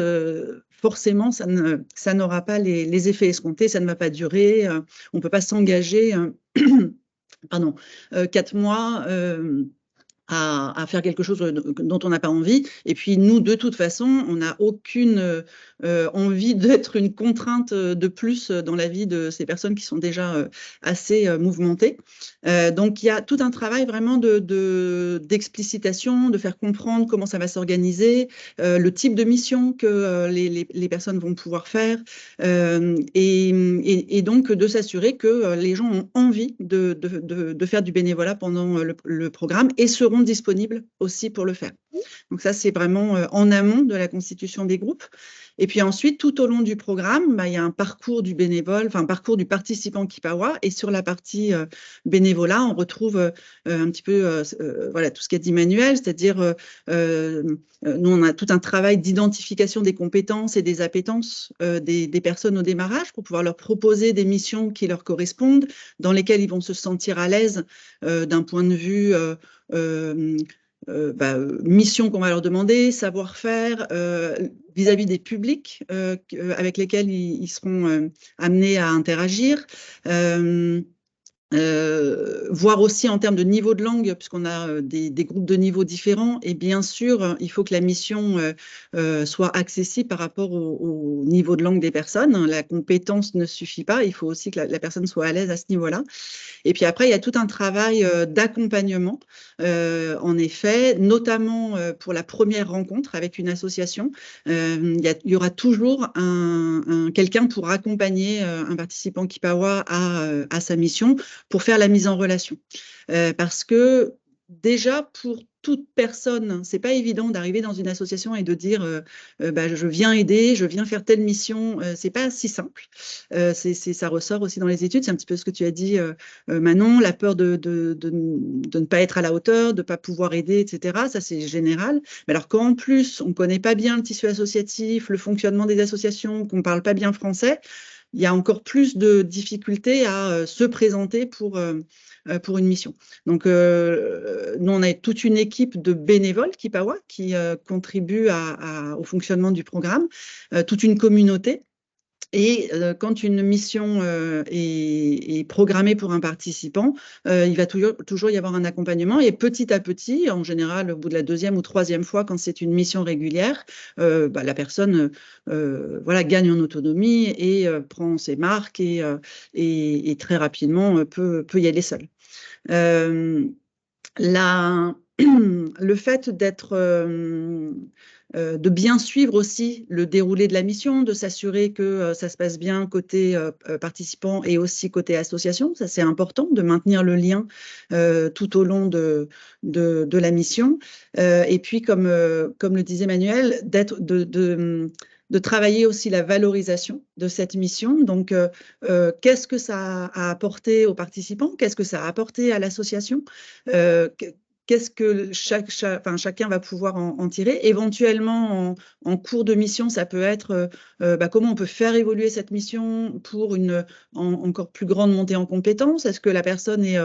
S2: forcément, ça n'aura pas les effets escomptés, ça ne va pas durer, on ne peut pas s'engager 4 mois à faire quelque chose dont on n'a pas envie. Et puis nous, de toute façon, on n'a aucune envie d'être une contrainte de plus dans la vie de ces personnes qui sont déjà assez mouvementées. Donc il y a tout un travail vraiment d'explicitation, de faire comprendre comment ça va s'organiser, le type de mission que les personnes vont pouvoir faire, et donc de s'assurer que les gens ont envie de faire du bénévolat pendant le programme et seront disponibles aussi pour le faire. Donc ça, c'est vraiment en amont de la constitution des groupes. Et puis ensuite, tout au long du programme, il y a un parcours du bénévole, enfin un parcours du participant Kipawa. Et sur la partie bénévolat, on retrouve un petit peu voilà, tout ce qu'a dit Manuel, c'est-à-dire nous, on a tout un travail d'identification des compétences et des appétences des personnes au démarrage pour pouvoir leur proposer des missions qui leur correspondent, dans lesquelles ils vont se sentir à l'aise d'un point de vue mission qu'on va leur demander, savoir-faire vis-à-vis des publics avec lesquels ils seront amenés à interagir. Voir aussi en termes de niveau de langue, puisqu'on a des groupes de niveaux différents, et bien sûr, il faut que la mission soit accessible par rapport au niveau de langue des personnes. La compétence ne suffit pas, il faut aussi que la personne soit à l'aise à ce niveau-là. Et puis après, il y a tout un travail d'accompagnement, en effet, notamment pour la première rencontre avec une association. Il y aura toujours quelqu'un pour accompagner un participant Kipawa à sa mission, pour faire la mise en relation. Parce que déjà, pour toute personne, c'est pas évident d'arriver dans une association et de dire je viens aider, je viens faire telle mission. C'est pas si simple. Ça ressort aussi dans les études. C'est un petit peu ce que tu as dit, Manon, la peur de ne pas être à la hauteur, de ne pas pouvoir aider, etc. Ça, c'est général. Mais alors qu'en plus, on ne connaît pas bien le tissu associatif, le fonctionnement des associations, qu'on ne parle pas bien français, il y a encore plus de difficultés à se présenter pour une mission. Donc, nous, on a toute une équipe de bénévoles Kipawa qui contribuent au fonctionnement du programme, toute une communauté. Et quand une mission est programmée pour un participant, il va toujours y avoir un accompagnement. Et petit à petit, en général, au bout de la 2e ou 3e fois, quand c'est une mission régulière, la personne gagne en autonomie et prend ses marques et très rapidement peut y aller seule. Le fait de bien suivre aussi le déroulé de la mission, de s'assurer que ça se passe bien côté participant et aussi côté association, ça c'est important, de maintenir le lien tout au long de la mission. Et puis, comme le disait Manuel, de de travailler aussi la valorisation de cette mission. Donc, qu'est-ce que ça a apporté aux participants? Qu'est-ce que ça a apporté à l'association? Qu'est-ce que chacun va pouvoir en tirer? Éventuellement, en cours de mission, ça peut être comment on peut faire évoluer cette mission pour une encore plus grande montée en compétences. Est-ce que la personne est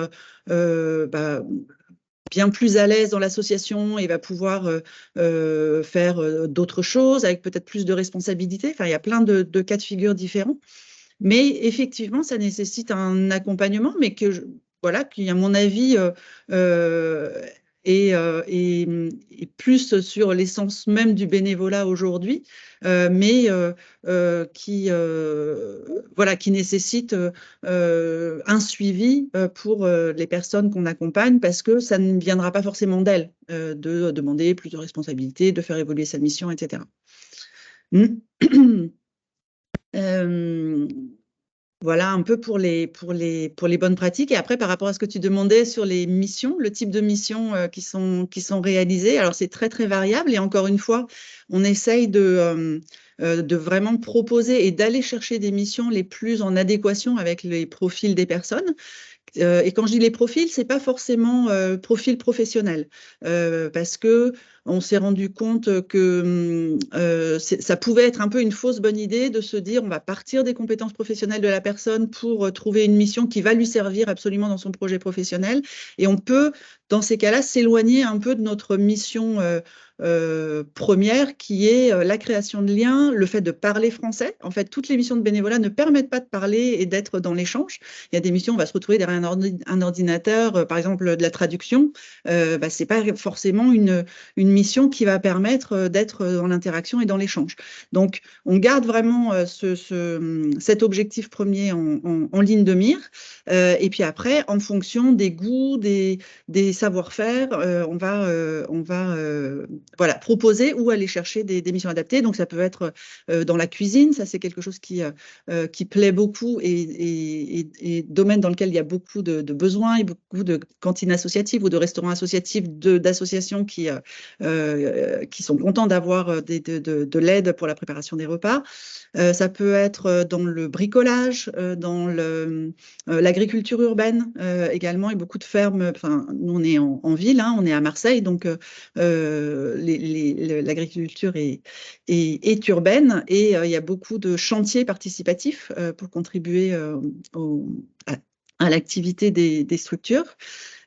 S2: bien plus à l'aise dans l'association et va pouvoir faire d'autres choses avec peut-être plus de responsabilités? Enfin, il y a plein de cas de figure différents. Mais effectivement, ça nécessite un accompagnement, mais voilà, qui, à mon avis, est plus sur l'essence même du bénévolat aujourd'hui, mais voilà, qui nécessite un suivi pour les personnes qu'on accompagne, parce que ça ne viendra pas forcément d'elles, de demander plus de responsabilités, de faire évoluer sa mission, etc. Voilà un peu pour les bonnes pratiques. Et après, par rapport à ce que tu demandais sur les missions, le type de missions qui sont réalisées, alors c'est très, très variable. Et encore une fois, on essaye de vraiment proposer et d'aller chercher des missions les plus en adéquation avec les profils des personnes. Et quand je dis les profils, c'est pas forcément profil professionnel, parce que on s'est rendu compte que ça pouvait être un peu une fausse bonne idée de se dire on va partir des compétences professionnelles de la personne pour trouver une mission qui va lui servir absolument dans son projet professionnel. Et on peut, dans ces cas-là, s'éloigner un peu de notre mission première, qui est la création de liens, le fait de parler français. En fait, toutes les missions de bénévolat ne permettent pas de parler et d'être dans l'échange. Il y a des missions, on va se retrouver derrière un ordinateur, par exemple de la traduction. C'est pas forcément une mission qui va permettre d'être dans l'interaction et dans l'échange. Donc, on garde vraiment cet objectif premier en ligne de mire. Et puis après, en fonction des goûts, des savoir-faire, on va voilà, proposer ou aller chercher des missions adaptées. Donc, ça peut être dans la cuisine. Ça, c'est quelque chose qui plaît beaucoup et domaine dans lequel il y a beaucoup de besoins et beaucoup de cantines associatives ou de restaurants associatifs, d'associations qui sont contents d'avoir de l'aide pour la préparation des repas. Ça peut être dans le bricolage, dans l'agriculture urbaine également, et beaucoup de fermes. Enfin, nous, on est en ville, hein, on est à Marseille, donc l'agriculture est urbaine, et il y a beaucoup de chantiers participatifs pour contribuer à l'activité des structures.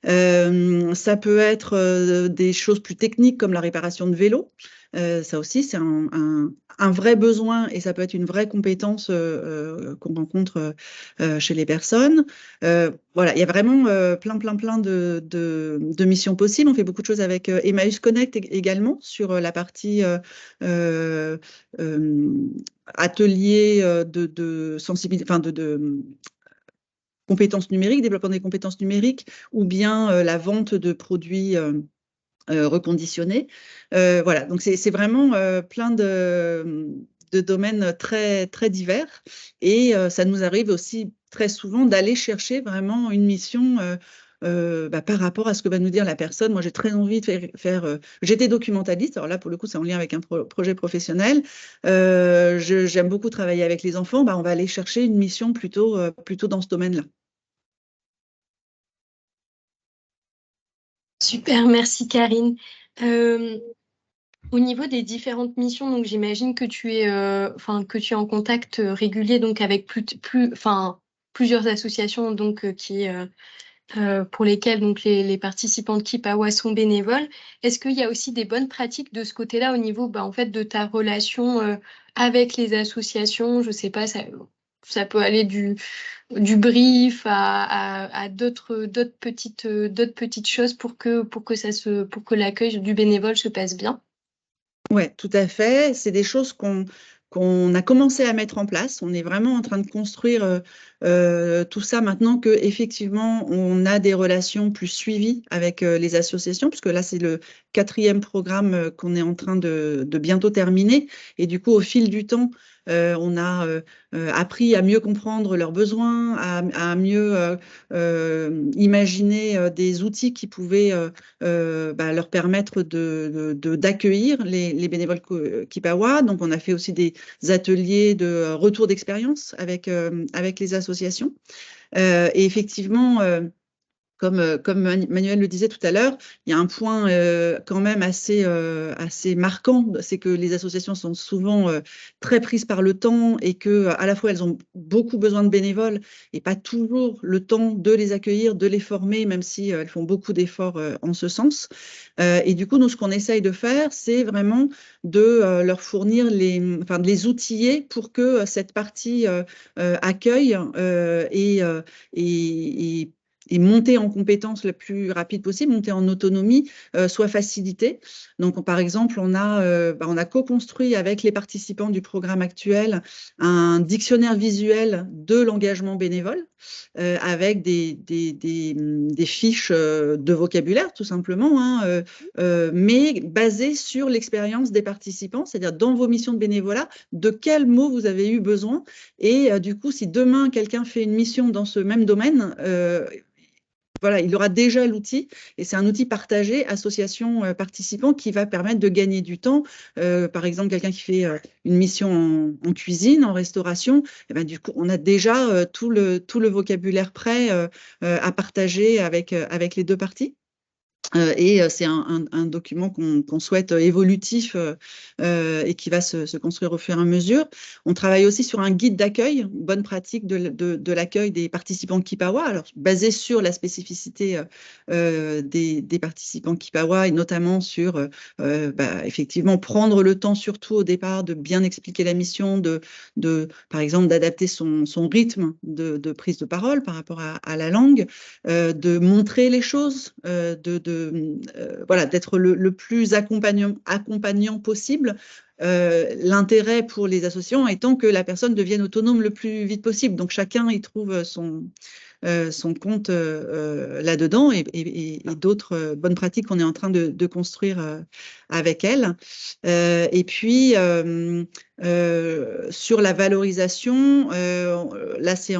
S2: Ça peut être des choses plus techniques comme la réparation de vélos. Ça aussi, c'est un vrai besoin, et ça peut être une vraie compétence qu'on rencontre chez les personnes. Voilà, il y a vraiment plein de missions possibles. On fait beaucoup de choses avec Emmaüs Connect également sur la partie atelier de sensibilité, enfin de compétences numériques, développement des compétences numériques, ou bien la vente de produits reconditionnés. Voilà, donc c'est vraiment plein de domaines très, très divers, et ça nous arrive aussi très souvent d'aller chercher vraiment une mission par rapport à ce que va nous dire la personne. Moi, j'ai très envie de faire j'étais documentaliste, alors là, pour le coup, c'est en lien avec un projet professionnel. J'aime beaucoup travailler avec les enfants. On va aller chercher une mission plutôt dans ce domaine-là.
S1: Super, merci Karine. Au niveau des différentes missions, donc j'imagine que tu es en contact régulier donc avec plusieurs associations donc pour lesquelles donc les participants de Keepawa sont bénévoles. Est-ce qu'il y a aussi des bonnes pratiques de ce côté-là au niveau en fait de ta relation avec les associations? Je sais pas, ça peut aller du brief à d'autres petites choses pour que l'accueil du bénévole se passe bien.
S2: Oui, tout à fait. C'est des choses qu'on a commencé à mettre en place. On est vraiment en train de construire tout ça maintenant que effectivement on a des relations plus suivies avec les associations, puisque là c'est le 4e programme qu'on est en train de bientôt terminer. Et du coup, au fil du temps, on a appris à mieux comprendre leurs besoins, à mieux imaginer des outils qui pouvaient leur permettre d'accueillir les bénévoles Kipawa. Donc, on a fait aussi des ateliers de retour d'expérience avec les associations. Et effectivement, comme Manuel le disait tout à l'heure, il y a un point quand même assez marquant, c'est que les associations sont souvent très prises par le temps et que à la fois elles ont beaucoup besoin de bénévoles et pas toujours le temps de les accueillir, de les former, même si elles font beaucoup d'efforts en ce sens. Et du coup, nous, ce qu'on essaye de faire, c'est vraiment de leur fournir de les outiller pour que cette partie accueil et monter en compétence le plus rapide possible, monter en autonomie, soit facilitée. Donc, par exemple, on a co-construit avec les participants du programme actuel un dictionnaire visuel de l'engagement bénévole avec des fiches de vocabulaire, tout simplement, hein, mais basées sur l'expérience des participants, c'est-à-dire dans vos missions de bénévolat, de quels mots vous avez eu besoin. Et du coup, si demain, quelqu'un fait une mission dans ce même domaine, voilà, il aura déjà l'outil et c'est un outil partagé, association participants, qui va permettre de gagner du temps. Par exemple, quelqu'un qui fait une mission en cuisine, en restauration, et ben, du coup, on a déjà tout le vocabulaire prêt à partager avec les deux parties. Et c'est un document qu'on souhaite évolutif et qui va se construire au fur et à mesure. On travaille aussi sur un guide d'accueil, bonne pratique de l'accueil des participants Kipawa, alors basé sur la spécificité des participants Kipawa et notamment sur effectivement prendre le temps, surtout au départ, de bien expliquer la mission, par exemple d'adapter son rythme de prise de parole par rapport à la langue, de montrer les choses, voilà, d'être le plus accompagnant possible. L'intérêt pour les associations étant que la personne devienne autonome le plus vite possible. Donc, chacun y trouve son compte là-dedans et d'autres bonnes pratiques qu'on est en train de construire avec elle. Et puis, sur la valorisation, là, c'est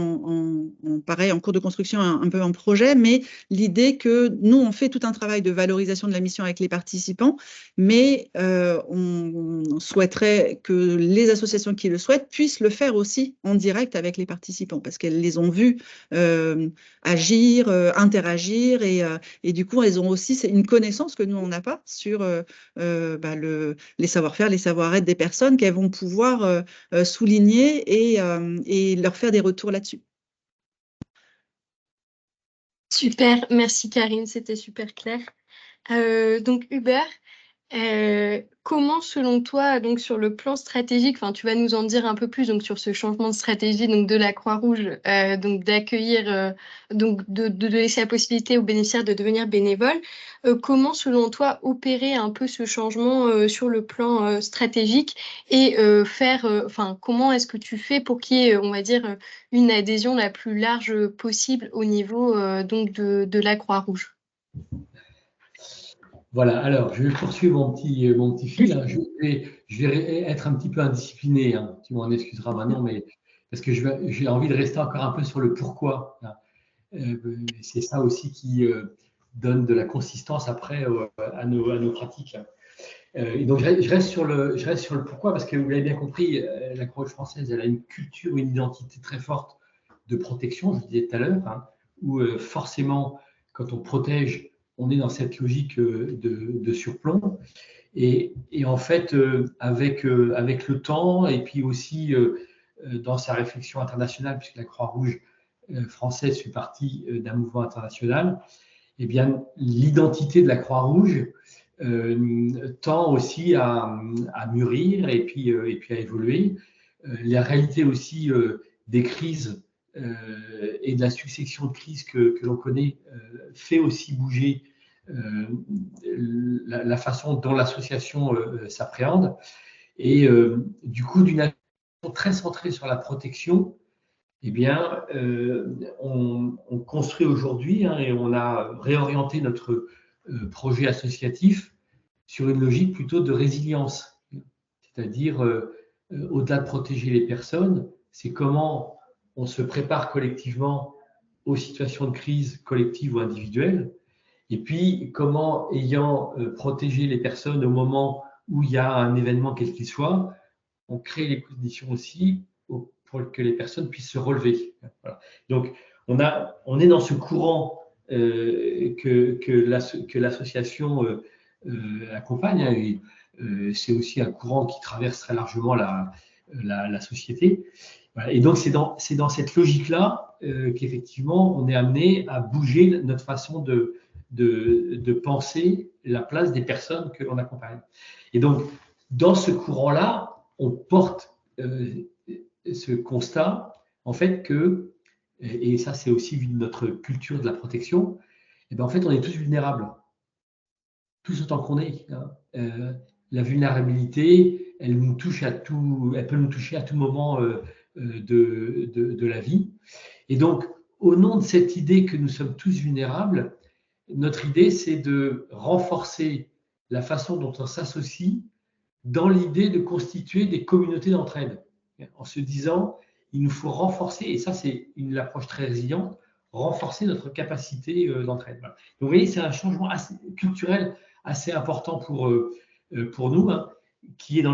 S2: pareil, en cours de construction, un peu en projet, mais l'idée que nous, on fait tout un travail de valorisation de la mission avec les participants, mais on souhaiterait que les associations qui le souhaitent puissent le faire aussi en direct avec les participants, parce qu'elles les ont vus agir, interagir, et du coup, elles ont aussi une connaissance que nous, on n'a pas sur les savoir-faire, les savoir-être des personnes qu'elles vont pouvoir souligner et leur faire des retours là-dessus.
S1: Super, merci Karine, c'était super clair. Donc Hubert, comment selon toi, donc sur le plan stratégique, enfin tu vas nous en dire un peu plus donc sur ce changement de stratégie donc de la Croix-Rouge, donc d'accueillir, donc de laisser la possibilité aux bénéficiaires de devenir bénévoles. Comment selon toi opérer un peu ce changement sur le plan stratégique et comment est-ce que tu fais pour qu'il y ait, on va dire, une adhésion la plus large possible au niveau donc de la Croix-Rouge?
S3: Voilà, alors je vais poursuivre mon petit fil. Hein. Je vais être un petit peu indiscipliné, hein. Tu m'en excuseras maintenant, mais parce que j'ai envie de rester encore un peu sur le pourquoi. Hein. C'est ça aussi qui donne de la consistance après à nos pratiques. Et donc je reste sur le pourquoi, parce que vous l'avez bien compris, la Croix-Rouge française, elle a une culture, une identité très forte de protection, je disais tout à l'heure, hein, où forcément, quand on protège, on est dans cette logique de surplomb. Et en fait, avec le temps, et puis aussi dans sa réflexion internationale, puisque la Croix-Rouge française fait partie d'un mouvement international, eh bien, l'identité de la Croix-Rouge tend aussi à mûrir et puis à évoluer. La réalité aussi des crises et de la succession de crises que l'on connaît fait aussi bouger la façon dont l'association s'appréhende. Et du coup, d'une action très centrée sur la protection, eh bien, on construit aujourd'hui et on a réorienté notre projet associatif sur une logique plutôt de résilience. C'est-à-dire, au-delà de protéger les personnes, c'est comment on se prépare collectivement aux situations de crise collective ou individuelle, et puis comment, ayant protégé les personnes au moment où il y a un événement quel qu'il soit, on crée les conditions aussi pour que les personnes puissent se relever. Voilà. Donc, on est dans ce courant que l'association accompagne. C'est aussi un courant qui traverse très largement la société. Voilà. Et donc, c'est dans cette logique-là qu'effectivement, on est amené à bouger notre façon de penser la place des personnes que l'on accompagne. Et donc, dans ce courant-là, on porte ce constat, en fait, que, et ça c'est aussi vu de notre culture de la protection, et bien en fait, on est tous vulnérables, tous autant qu'on est. La vulnérabilité, elle peut nous toucher à tout moment de la vie. Et donc, au nom de cette idée que nous sommes tous vulnérables, notre idée, c'est de renforcer la façon dont on s'associe dans l'idée de constituer des communautés d'entraide, en se disant, il nous faut renforcer, et ça c'est une approche très résiliente, renforcer notre capacité d'entraide. Voilà. Donc vous voyez, c'est un changement culturel assez important pour nous, qui est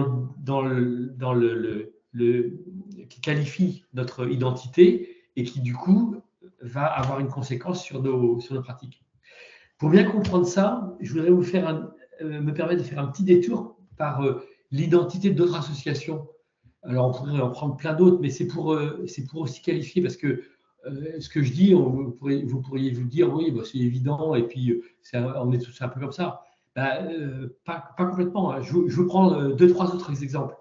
S3: qui qualifie notre identité et qui du coup va avoir une conséquence sur nos pratiques. Pour bien comprendre ça, je voudrais me permettre de faire un petit détour par l'identité d'autres associations. Alors, on pourrait en prendre plein d'autres, mais c'est pour aussi qualifier, parce que ce que je dis, vous pourriez vous dire, oui, bah, c'est évident, et puis on est tous un peu comme ça. Bah, pas complètement. Hein. Je vous prends 2-3 autres exemples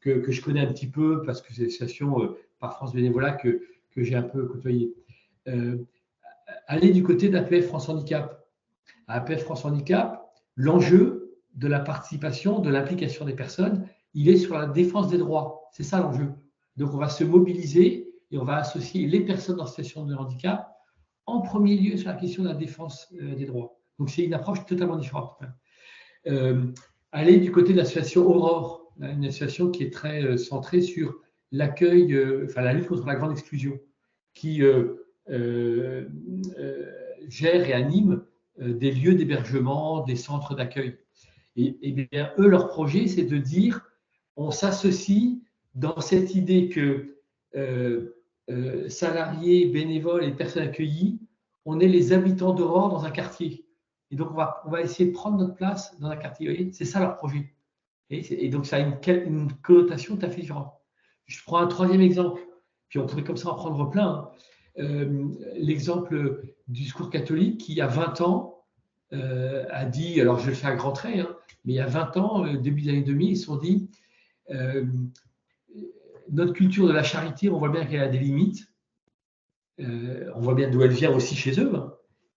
S3: que je connais un petit peu, parce que c'est des associations par France Bénévolat que j'ai un peu côtoyées. Allez du côté d'APF France Handicap. À APF France Handicap, l'enjeu de la participation, de l'implication des personnes, il est sur la défense des droits. C'est ça l'enjeu. Donc, on va se mobiliser et on va associer les personnes en situation de handicap en premier lieu sur la question de la défense des droits. Donc, c'est une approche totalement différente. Aller du côté de l'association Aurore, une association qui est très centrée sur l'accueil, la lutte contre la grande exclusion, qui gère et anime des lieux d'hébergement, des centres d'accueil. Et bien, eux, leur projet, c'est de dire, on s'associe dans cette idée que salariés, bénévoles et personnes accueillies, on est les habitants d'Aurore dans un quartier. Et donc, on va essayer de prendre notre place dans un quartier. C'est ça leur projet. Et donc, ça a une connotation tout à fait différente. Je prends un troisième exemple, puis on pourrait comme ça en prendre plein. L'exemple du Secours catholique qui, il y a 20 ans, a dit, alors je le fais à grands traits, mais il y a 20 ans, début des années 2000, ils se sont dit, notre culture de la charité, on voit bien qu'elle a des limites. On voit bien d'où elle vient aussi chez eux,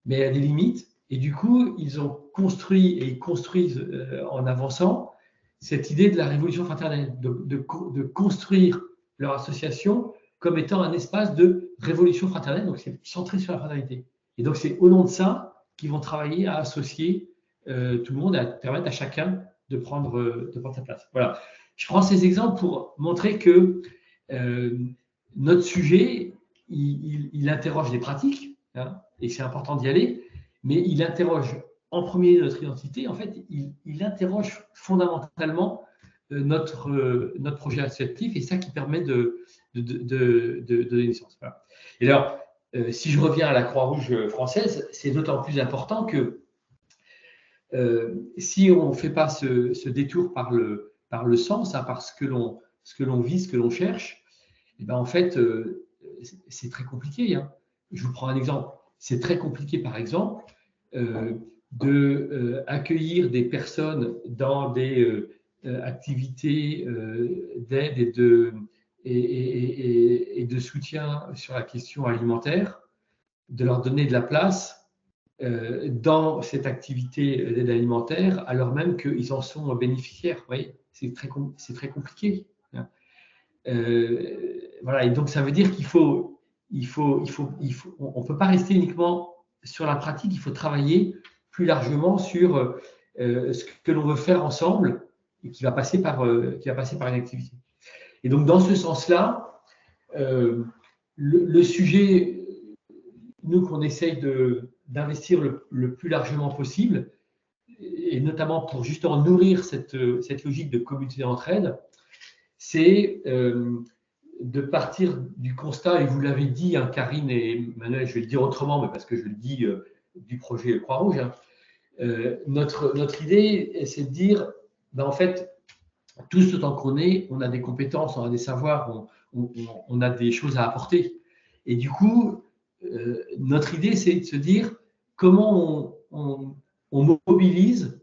S3: mais elle a des limites. Et du coup, ils ont construit et ils construisent en avançant cette idée de la révolution fraternelle, de construire leur association comme étant un espace de révolution fraternelle, donc c'est centré sur la fraternité. Et donc c'est au nom de ça qu'ils vont travailler à associer tout le monde, à permettre à chacun de prendre sa place. Voilà. Je prends ces exemples pour montrer que notre sujet, il interroge des pratiques, et c'est important d'y aller, mais il interroge en premier notre identité. En fait, il interroge fondamentalement notre projet associatif, et ça qui permet de donner naissance. Voilà. Et alors, si je reviens à la Croix-Rouge française, c'est d'autant plus important que si on ne fait pas ce détour par le sens, par ce que l'on vise, ce que l'on cherche, et ben en fait, c'est très compliqué. Je vous prends un exemple. C'est très compliqué, par exemple, d'accueillir des personnes dans des activités d'aide et de soutien sur la question alimentaire, de leur donner de la place dans cette activité d'aide alimentaire, alors même qu'ils en sont bénéficiaires. Vous voyez, c'est très compliqué. Voilà, et donc ça veut dire qu'il faut, on ne peut pas rester uniquement sur la pratique, il faut travailler plus largement sur ce que l'on veut faire ensemble et qui va passer par une activité. Et donc dans ce sens-là, le sujet, nous qu'on essaye d'investir le plus largement possible, et notamment pour justement nourrir cette logique de communauté d'entraide, c'est de partir du constat, et vous l'avez dit, hein, Karine et Manuel, je vais le dire autrement, mais parce que je le dis du projet Croix-Rouge, hein, notre idée, c'est de dire, ben, en fait, tous autant qu'on est, on a des compétences, on a des savoirs, on a des choses à apporter. Et du coup, notre idée, c'est de se dire comment on mobilise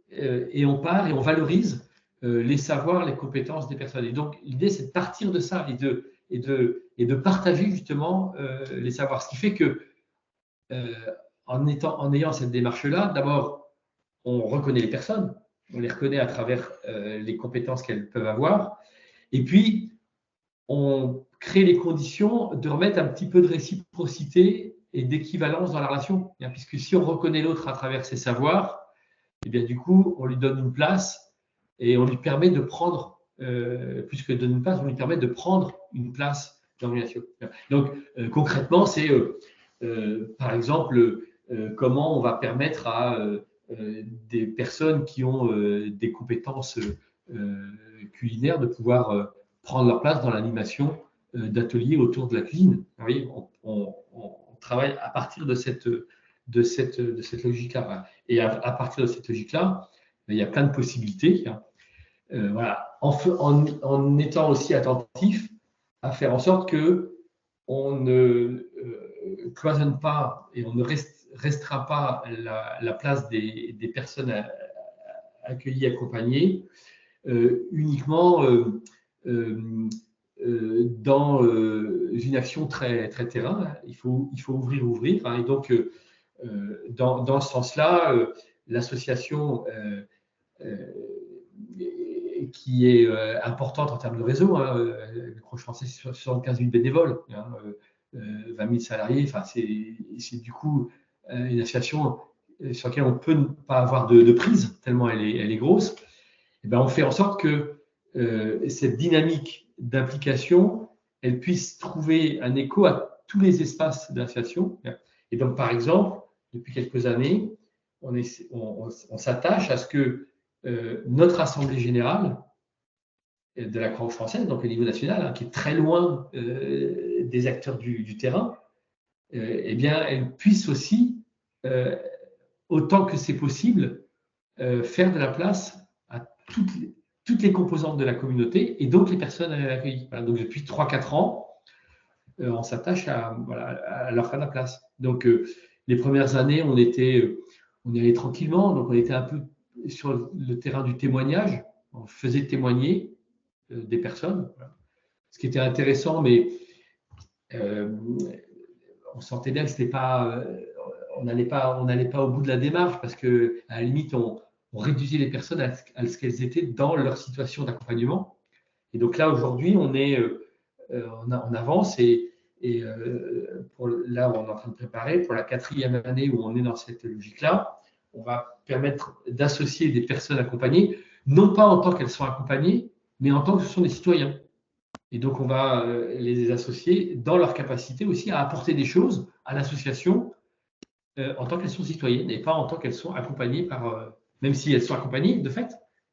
S3: et on part et on valorise les savoirs, les compétences des personnes. Et donc, l'idée, c'est de partir de ça et de partager justement les savoirs. Ce qui fait que, en ayant cette démarche-là, d'abord, on reconnaît les personnes, on les reconnaît à travers les compétences qu'elles peuvent avoir. Et puis, on crée les conditions de remettre un petit peu de réciprocité et d'équivalence dans la relation. Puisque si on reconnaît l'autre à travers ses savoirs, et bien du coup, on lui donne une place et on lui permet de prendre, plus que de donner une place, on lui permet de prendre une place dans la relation. Donc, concrètement, c'est par exemple comment on va permettre à des personnes qui ont des compétences culinaires de pouvoir prendre leur place dans l'animation d'ateliers autour de la cuisine. Vous voyez, on travaille à partir de cette logique-là. Et à partir de cette logique-là, il y a plein de possibilités. Voilà. En étant aussi attentif à faire en sorte que on ne cloisonne pas et on ne restera pas la place des personnes accueillies, accompagnées, uniquement dans une action très, très terrain. Il faut ouvrir. Hein, et donc, dans ce sens-là, l'association qui est importante en termes de réseau, hein, le Croche français, c'est 75 000 bénévoles, hein, 20 000 salariés, enfin, c'est du coup une association sur laquelle on ne peut pas avoir de prise, tellement elle est grosse. Et ben, on fait en sorte que cette dynamique d'implication, elle puisse trouver un écho à tous les espaces d'association. Et donc, par exemple, depuis quelques années, on s'attache à ce que notre assemblée générale de la Croix-Rouge française, donc au niveau national, hein, qui est très loin des acteurs du terrain, eh bien, elle puisse aussi, autant que c'est possible, faire de la place à toutes les composantes de la communauté et donc les personnes accueillies. Voilà, donc depuis 3-4 ans, on s'attache à leur faire de la place. Donc les premières années, on y allait tranquillement, donc on était un peu sur le terrain du témoignage, on faisait témoigner des personnes, voilà. Ce qui était intéressant, mais on sentait bien que c'était pas, on n'allait pas au bout de la démarche parce que à la limite on réduisait les personnes à ce qu'elles étaient dans leur situation d'accompagnement. Et donc là aujourd'hui on avance et là on est en train de préparer pour la 4e année où on est dans cette logique-là. On va permettre d'associer des personnes accompagnées, non pas en tant qu'elles sont accompagnées, mais en tant que ce sont des citoyens. Et donc, on va les associer dans leur capacité aussi à apporter des choses à l'association en tant qu'elles sont citoyennes et pas en tant qu'elles sont accompagnées par, même si elles sont accompagnées de fait,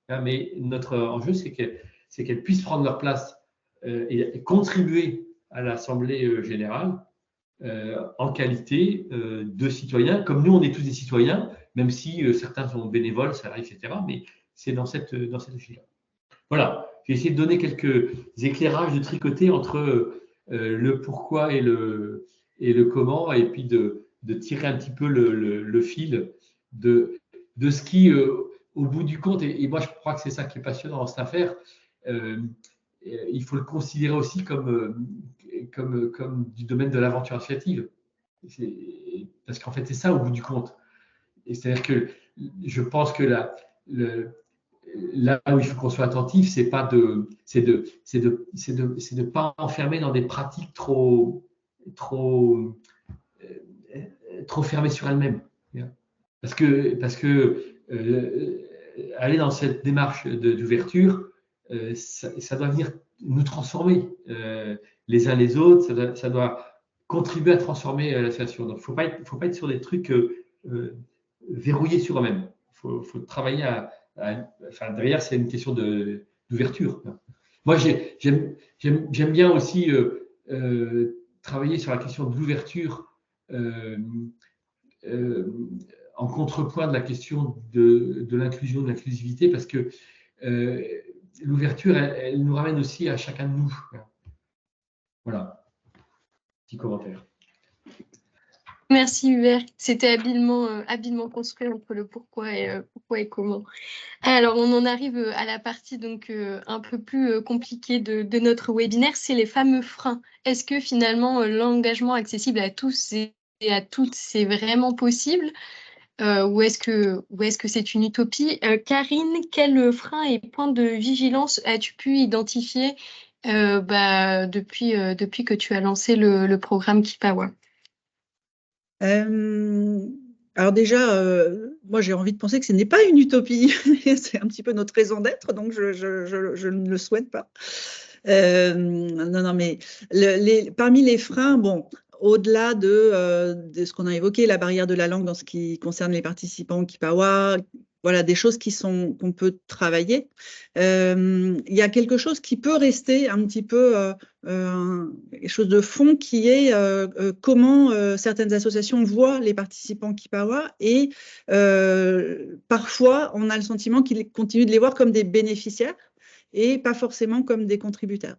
S3: hein, mais notre enjeu, c'est qu'elles puissent prendre leur place et contribuer à l'Assemblée générale en qualité de citoyens, comme nous, on est tous des citoyens, même si certains sont bénévoles, salariés, etc. Mais c'est dans cette logique-là. Voilà, j'ai essayé de donner quelques éclairages de tricoter entre le pourquoi et le comment, et puis de tirer un petit peu le fil de ce qui, au bout du compte, et moi je crois que c'est ça qui est passionnant dans cette affaire, il faut le considérer aussi comme du domaine de l'aventure associative. Parce qu'en fait, c'est ça au bout du compte. Et c'est-à-dire que je pense que là où il faut qu'on soit attentif, c'est de pas enfermer dans des pratiques trop fermées sur elles-mêmes. Parce que aller dans cette démarche d'ouverture, ça doit venir nous transformer les uns les autres, ça doit contribuer à transformer la situation. Donc, faut pas être sur des trucs verrouillés sur eux-mêmes. Faut travailler enfin, derrière, c'est une question d'ouverture. Moi, j'aime bien aussi travailler sur la question de l'ouverture en contrepoint de la question de l'inclusion, de l'inclusivité, parce que l'ouverture, elle nous ramène aussi à chacun de nous. Voilà, petit commentaire.
S1: Merci Hubert, c'était habilement construit entre le pourquoi et comment. Alors on en arrive à la partie donc un peu plus compliquée de notre webinaire, c'est les fameux freins. Est-ce que finalement l'engagement accessible à tous et à toutes c'est vraiment possible ou est-ce que c'est une utopie? Karine, quels freins et points de vigilance as-tu pu identifier depuis que tu as lancé le programme Kipawa?
S2: Alors déjà, moi j'ai envie de penser que ce n'est pas une utopie, c'est un petit peu notre raison d'être, donc je ne le souhaite pas. Non, mais parmi les freins, bon, au-delà de ce qu'on a évoqué, la barrière de la langue dans ce qui concerne les participants Kipawa, voilà, des choses qu'on peut travailler. Il y a quelque chose qui peut rester un petit peu quelque chose de fond qui est comment certaines associations voient les participants Kipawa et parfois on a le sentiment qu'ils continuent de les voir comme des bénéficiaires et pas forcément comme des contributeurs.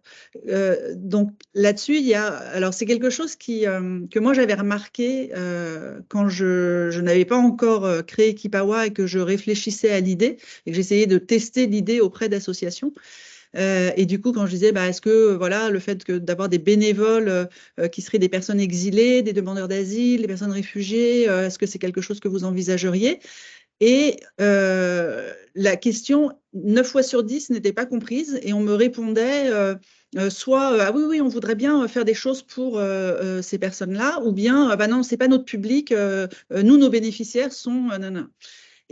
S2: Donc là-dessus, alors c'est quelque chose que moi j'avais remarqué quand je n'avais pas encore créé Kipawa et que je réfléchissais à l'idée et que j'essayais de tester l'idée auprès d'associations. Et du coup, quand je disais, est-ce que voilà, le fait d'avoir des bénévoles qui seraient des personnes exilées, des demandeurs d'asile, des personnes réfugiées, est-ce que c'est quelque chose que vous envisageriez? Et la question, 9 fois sur 10, n'était pas comprise et on me répondait soit ah oui, on voudrait bien faire des choses pour ces personnes-là, ou bien bah non, c'est pas notre public, nous, nos bénéficiaires sont non.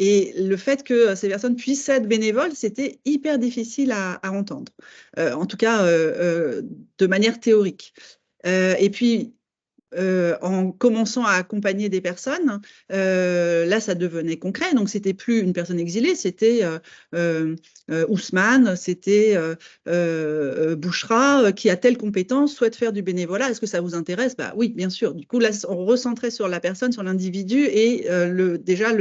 S2: Et le fait que ces personnes puissent être bénévoles, c'était hyper difficile à entendre, en tout cas de manière théorique. Et puis, en commençant à accompagner des personnes, là, ça devenait concret. Donc, c'était plus une personne exilée, c'était Ousmane, c'était Bouchra, qui a telle compétence, souhaite faire du bénévolat. Est-ce que ça vous intéresse? Bah oui, bien sûr. Du coup, là, on recentrait sur la personne, sur l'individu, et déjà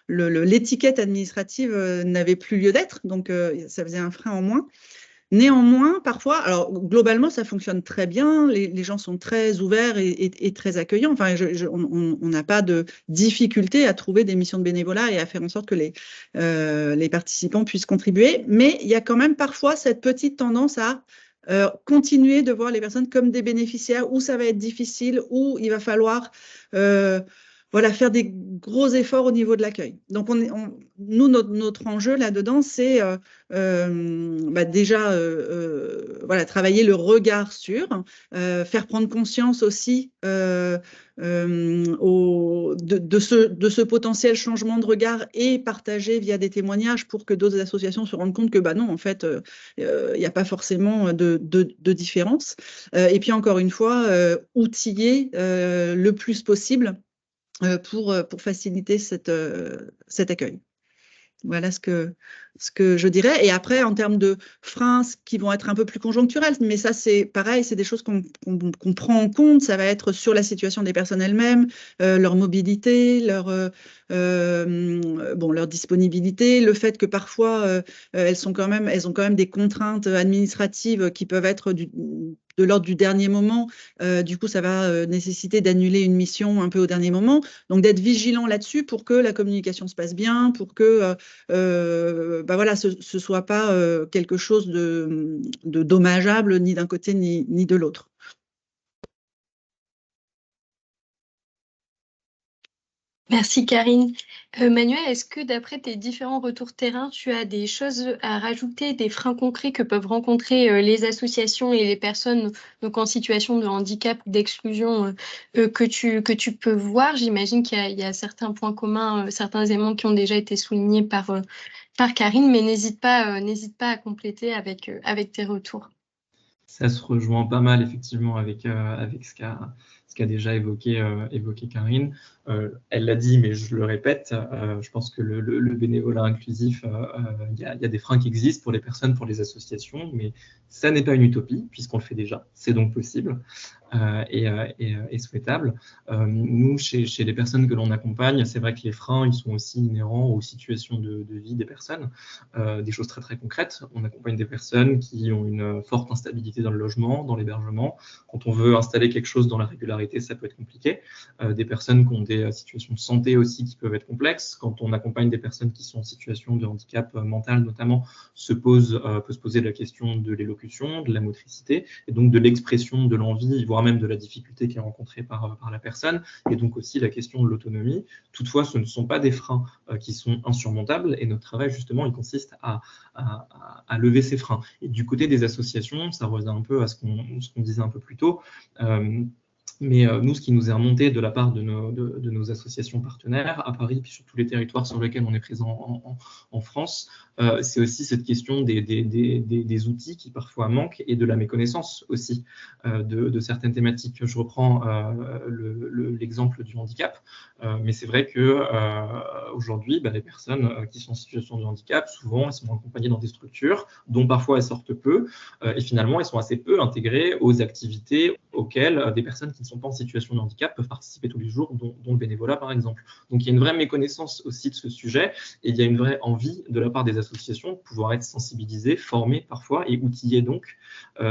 S2: l'étiquette administrative n'avait plus lieu d'être. Donc, ça faisait un frein en moins. Néanmoins, parfois, alors globalement, ça fonctionne très bien, les gens sont très ouverts et très accueillants. Enfin, on n'a pas de difficulté à trouver des missions de bénévolat et à faire en sorte que les participants puissent contribuer. Mais il y a quand même parfois cette petite tendance à continuer de voir les personnes comme des bénéficiaires, où ça va être difficile, où il va falloir voilà, faire des gros efforts au niveau de l'accueil. Donc, nous, notre enjeu là-dedans, c'est déjà voilà, travailler le regard sur, faire prendre conscience aussi de ce potentiel changement de regard et partager via des témoignages pour que d'autres associations se rendent compte que non, en fait, il n'y a pas forcément de différence. Et puis, encore une fois, outiller le plus possible pour faciliter cet accueil. Voilà ce que je dirais. Et après, en termes de freins qui vont être un peu plus conjoncturels, mais ça, c'est pareil, c'est des choses qu'on prend en compte. Ça va être sur la situation des personnes elles-mêmes, leur mobilité, leur disponibilité, le fait que parfois, elles ont quand même des contraintes administratives qui peuvent être de l'ordre du dernier moment. Du coup, ça va nécessiter d'annuler une mission un peu au dernier moment. Donc, d'être vigilant là-dessus pour que la communication se passe bien, pour que voilà, ce soit pas quelque chose de dommageable ni d'un côté ni de l'autre.
S1: Merci Karine. Manuel, est-ce que d'après tes différents retours terrain, tu as des choses à rajouter, des freins concrets que peuvent rencontrer les associations et les personnes donc, en situation de handicap ou d'exclusion que tu peux voir? J'imagine qu'il y a certains points communs, certains éléments qui ont déjà été soulignés par Karine, mais n'hésite pas à compléter avec tes retours.
S4: Ça se rejoint pas mal effectivement avec ce qu'a déjà évoqué Karine. Elle l'a dit, mais je le répète, je pense que le bénévolat inclusif, il y a des freins qui existent pour les personnes, pour les associations, mais ça n'est pas une utopie, puisqu'on le fait déjà, c'est donc possible et souhaitable. Nous, chez les personnes que l'on accompagne, c'est vrai que les freins, ils sont aussi inhérents aux situations de vie des personnes, des choses très très concrètes. On accompagne des personnes qui ont une forte instabilité dans le logement, dans l'hébergement. Quand on veut installer quelque chose dans la régularité, ça peut être compliqué. Des personnes qui ont des situations de santé aussi qui peuvent être complexes. Quand on accompagne des personnes qui sont en situation de handicap mental notamment, peut se poser la question de l'élocution, de la motricité, et donc de l'expression de l'envie, voire même de la difficulté qui est rencontrée par la personne, et donc aussi la question de l'autonomie. Toutefois, ce ne sont pas des freins qui sont insurmontables, et notre travail, justement, il consiste à lever ces freins. Et du côté des associations, ça revient un peu à ce qu'on disait un peu plus tôt, mais nous, ce qui nous est remonté de la part de nos associations partenaires à Paris, puis sur tous les territoires sur lesquels on est présent en France, c'est aussi cette question des outils qui parfois manquent et de la méconnaissance aussi de certaines thématiques. Je reprends l'exemple du handicap, mais c'est vrai qu'aujourd'hui, les personnes qui sont en situation de handicap, souvent, elles sont accompagnées dans des structures dont parfois elles sortent peu, et finalement, elles sont assez peu intégrées aux activités auxquelles des personnes qui ne sont pas en situation de handicap peuvent participer tous les jours, dont le bénévolat par exemple. Donc il y a une vraie méconnaissance aussi de ce sujet, et il y a une vraie envie de la part des associations de pouvoir être sensibilisées, formées parfois et outillées donc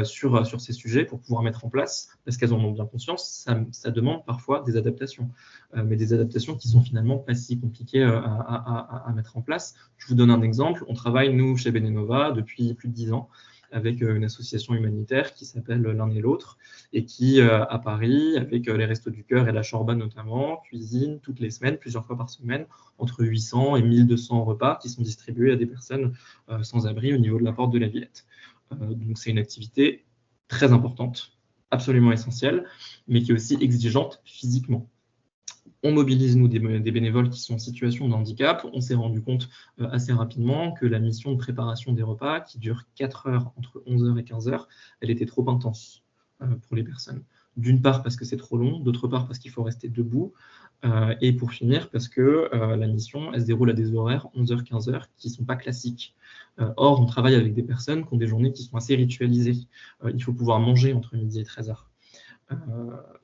S4: sur ces sujets pour pouvoir mettre en place, parce qu'elles en ont bien conscience, ça demande parfois des adaptations, mais des adaptations qui sont finalement pas si compliquées à mettre en place. Je vous donne un exemple, on travaille nous chez Benenova depuis plus de 10 ans avec une association humanitaire qui s'appelle L'un et l'autre, et qui, à Paris, avec les Restos du Cœur et la Chorba notamment, cuisine toutes les semaines, plusieurs fois par semaine, entre 800 et 1200 repas qui sont distribués à des personnes sans abri au niveau de la porte de la Villette. Donc c'est une activité très importante, absolument essentielle, mais qui est aussi exigeante physiquement. On mobilise, nous, des bénévoles qui sont en situation de handicap. On s'est rendu compte assez rapidement que la mission de préparation des repas, qui dure 4 heures, entre 11h et 15h, elle était trop intense pour les personnes. D'une part parce que c'est trop long, d'autre part parce qu'il faut rester debout, et pour finir parce que la mission, elle se déroule à des horaires 11h-15h qui ne sont pas classiques. Or, on travaille avec des personnes qui ont des journées qui sont assez ritualisées. Il faut pouvoir manger entre midi et 13h.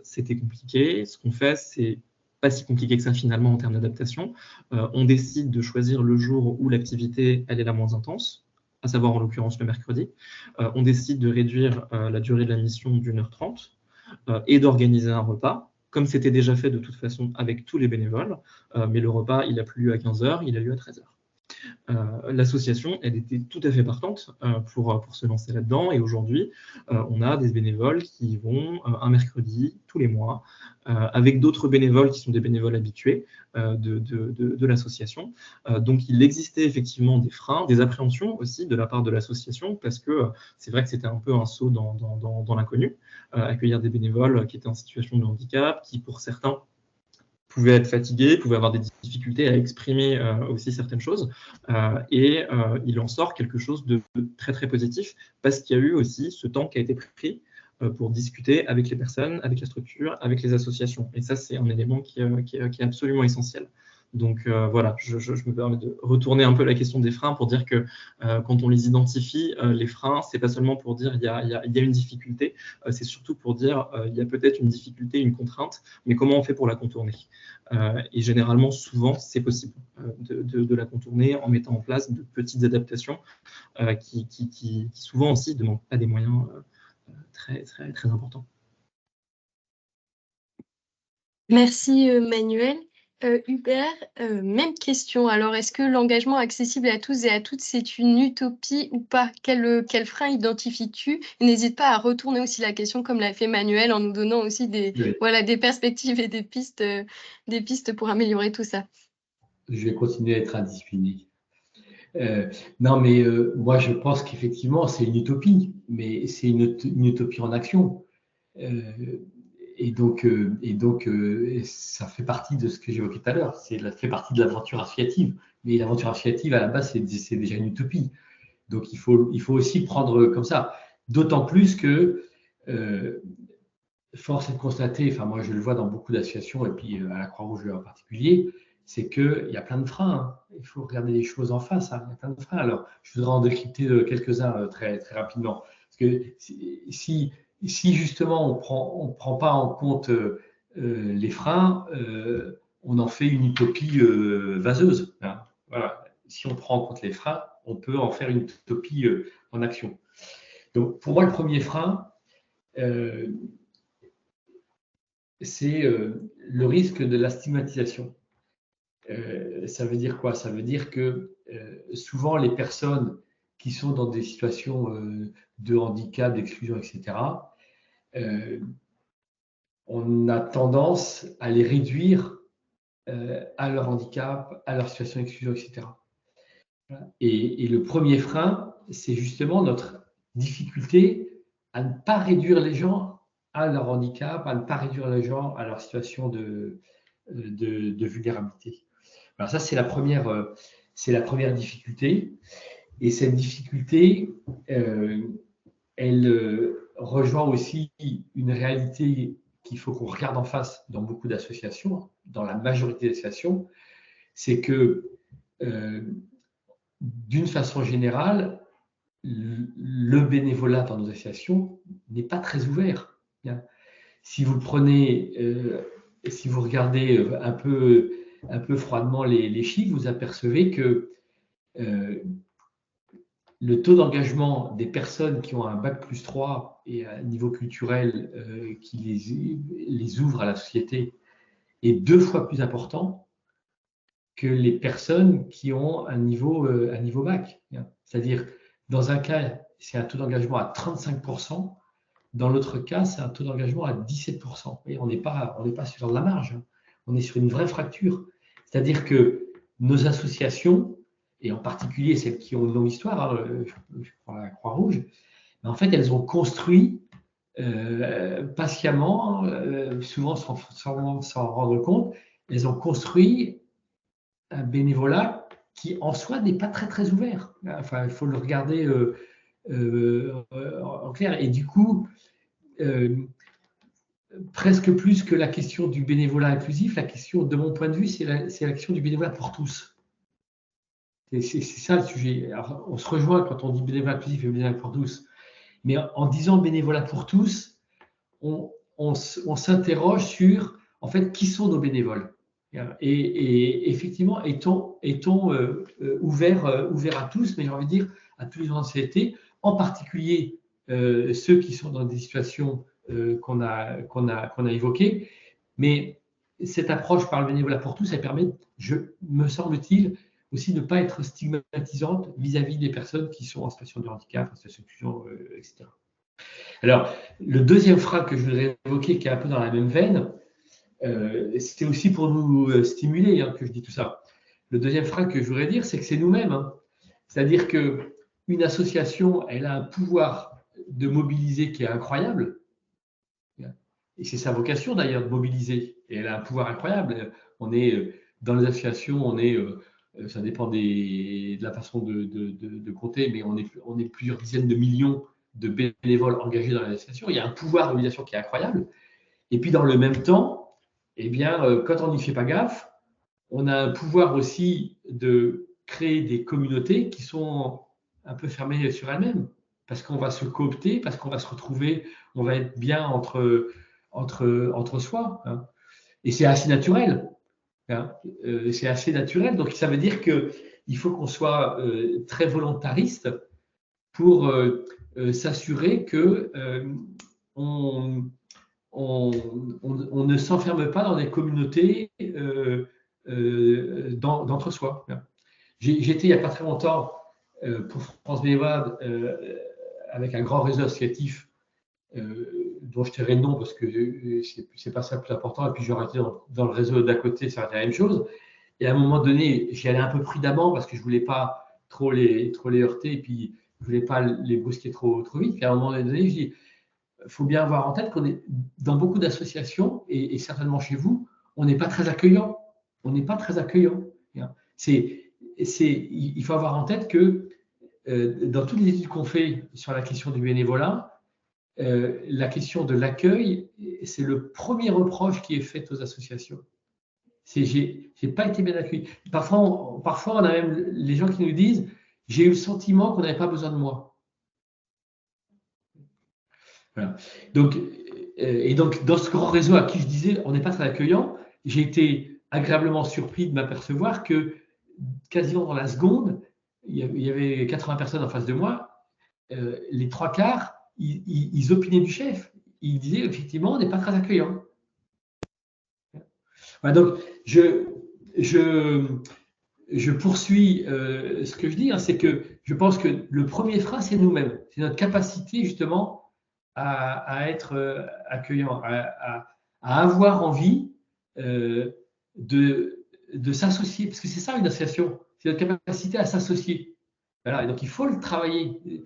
S4: C'était compliqué. Ce qu'on fait, c'est pas si compliqué que ça finalement en termes d'adaptation. On décide de choisir le jour où l'activité elle est la moins intense, à savoir en l'occurrence le mercredi. On décide de réduire la durée de la mission d'1h30 et d'organiser un repas, comme c'était déjà fait de toute façon avec tous les bénévoles, mais le repas il n'a plus lieu à 15h, il a lieu à 13h. L'association, elle était tout à fait partante pour se lancer là-dedans, et aujourd'hui, on a des bénévoles qui y vont un mercredi tous les mois, avec d'autres bénévoles qui sont des bénévoles habitués de l'association. Donc il existait effectivement des freins, des appréhensions aussi de la part de l'association, parce que c'est vrai que c'était un peu un saut dans l'inconnu, accueillir des bénévoles qui étaient en situation de handicap, qui pour certains pouvaient être fatigués, pouvaient avoir des difficultés à exprimer aussi certaines choses. Et il en sort quelque chose de très, très positif, parce qu'il y a eu aussi ce temps qui a été pris pour discuter avec les personnes, avec la structure, avec les associations. Et ça, c'est un élément qui est absolument essentiel. Donc voilà, je me permets de retourner un peu la question des freins pour dire que quand on les identifie, les freins, c'est pas seulement pour dire il y a une difficulté, c'est surtout pour dire il y a peut-être une difficulté, une contrainte, mais comment on fait pour la contourner? Et généralement, souvent, c'est possible de la contourner en mettant en place de petites adaptations qui souvent aussi ne demandent pas des moyens très, très, très importants.
S1: Merci Manuel. Hubert, même question. Alors, est-ce que l'engagement accessible à tous et à toutes, c'est une utopie ou pas? Quel frein identifies-tu? N'hésite pas à retourner aussi la question comme l'a fait Manuel en nous donnant aussi des perspectives et des pistes pour améliorer tout ça.
S3: Je vais continuer à être indiscipliné. Non, mais moi, je pense qu'effectivement, c'est une utopie, mais c'est une utopie en action. Et donc, ça fait partie de ce que j'évoquais tout à l'heure. Ça fait partie de l'aventure associative. Mais l'aventure associative, à la base, c'est déjà une utopie. Donc, il faut aussi prendre comme ça. D'autant plus que force est de constater, enfin moi je le vois dans beaucoup d'associations et puis à la Croix-Rouge en particulier, c'est qu'il y a plein de freins. Hein. Il faut regarder les choses en face. Hein. Il y a plein de freins. Alors, je voudrais en décrypter quelques-uns très, très rapidement. Parce que si justement on prend pas en compte les freins, on en fait une utopie vaseuse. Hein. Voilà. Si on prend en compte les freins, on peut en faire une utopie en action. Donc, pour moi, le premier frein, c'est le risque de la stigmatisation. Ça veut dire quoi? Ça veut dire que souvent les personnes qui sont dans des situations de handicap, d'exclusion, etc., on a tendance à les réduire à leur handicap, à leur situation d'exclusion, etc. Et le premier frein, c'est justement notre difficulté à ne pas réduire les gens à leur handicap, à ne pas réduire les gens à leur situation de vulnérabilité. Alors ça, c'est la première difficulté. Et cette difficulté, elle rejoint aussi une réalité qu'il faut qu'on regarde en face dans beaucoup d'associations, dans la majorité des associations, c'est que d'une façon générale, le bénévolat dans nos associations n'est pas très ouvert. Si vous prenez, si vous regardez un peu froidement les chiffres, vous apercevez que le taux d'engagement des personnes qui ont un bac+3 et un niveau culturel qui les ouvre à la société est 2 fois plus important que les personnes qui ont un niveau bac. C'est-à-dire, dans un cas, c'est un taux d'engagement à 35%, dans l'autre cas, c'est un taux d'engagement à 17%. Et on n'est pas sur de la marge, hein. On est sur une vraie fracture. C'est-à-dire que nos associations, et en particulier celles qui ont une longue histoire, hein, je prends la Croix-Rouge, en fait, elles ont construit patiemment, souvent sans s'en rendre compte, elles ont construit un bénévolat qui, en soi, n'est pas très, très ouvert. Enfin, il faut le regarder en clair. Et du coup, presque plus que la question du bénévolat inclusif, la question, de mon point de vue, c'est la question du bénévolat pour tous. C'est ça le sujet. Alors, on se rejoint quand on dit bénévolat inclusif et bénévolat pour tous. Mais en disant bénévolat pour tous, on s'interroge sur, en fait, qui sont nos bénévoles. Et effectivement, est-on ouvert à tous, mais j'ai envie de dire à tous les gens de société, en particulier ceux qui sont dans des situations qu'on a évoquées. Mais cette approche par le bénévolat pour tous, elle permet, me semble-t-il, aussi de ne pas être stigmatisante vis-à-vis des personnes qui sont en situation de handicap, en situation d'exclusion, etc. Alors, le deuxième frein que je voudrais évoquer, qui est un peu dans la même veine, c'est aussi pour nous stimuler que je dis tout ça. Le deuxième frein que je voudrais dire, c'est que c'est nous-mêmes. Hein. C'est-à-dire qu'une association, elle a un pouvoir de mobiliser qui est incroyable. Et c'est sa vocation d'ailleurs de mobiliser. Et elle a un pouvoir incroyable. On est dans les associations, on est, ça dépend de la façon de compter, mais on est plusieurs dizaines de millions de bénévoles engagés dans les associations. Il y a un pouvoir de mobilisation qui est incroyable. Et puis dans le même temps, eh bien, quand on n'y fait pas gaffe, on a un pouvoir aussi de créer des communautés qui sont un peu fermées sur elles-mêmes, parce qu'on va se coopter, parce qu'on va se retrouver, on va être bien entre soi. Hein. Et c'est assez naturel. Hein. C'est assez naturel. Donc, ça veut dire qu'il faut qu'on soit très volontariste pour s'assurer que on ne s'enferme pas dans des communautés d'entre-soi. J'étais il n'y a pas très longtemps pour France Bénévolat avec un grand réseau associatif dont je tairai le nom parce que c'est pas ça le plus important. Et puis j'aurais été dans le réseau d'à côté, ça aurait été la même chose. Et à un moment donné, j'y allais un peu prudemment parce que je voulais pas trop les heurter et puis je voulais pas les brusquer trop vite. Et à un moment donné, je dis, il faut bien avoir en tête qu'on est dans beaucoup d'associations et certainement chez vous, on n'est pas très accueillant. On n'est pas très accueillant. Il faut avoir en tête que dans toutes les études qu'on fait sur la question du bénévolat, la question de l'accueil, c'est le premier reproche qui est fait aux associations. J'ai pas été bien accueilli. Parfois, on a même les gens qui nous disent j'ai eu le sentiment qu'on n'avait pas besoin de moi. Voilà. Donc, dans ce grand réseau à qui je disais on n'est pas très accueillant, j'ai été agréablement surpris de m'apercevoir que quasiment dans la seconde, il y avait 80 personnes en face de moi, les trois quarts, ils opinaient du chef. Ils disaient effectivement on n'est pas très accueillant. Voilà, donc, je poursuis ce que je dis, hein, c'est que je pense que le premier frein, c'est nous-mêmes. C'est notre capacité justement à être accueillant, à avoir envie de s'associer, parce que c'est ça une association, c'est notre capacité à s'associer. Voilà, et donc il faut le travailler.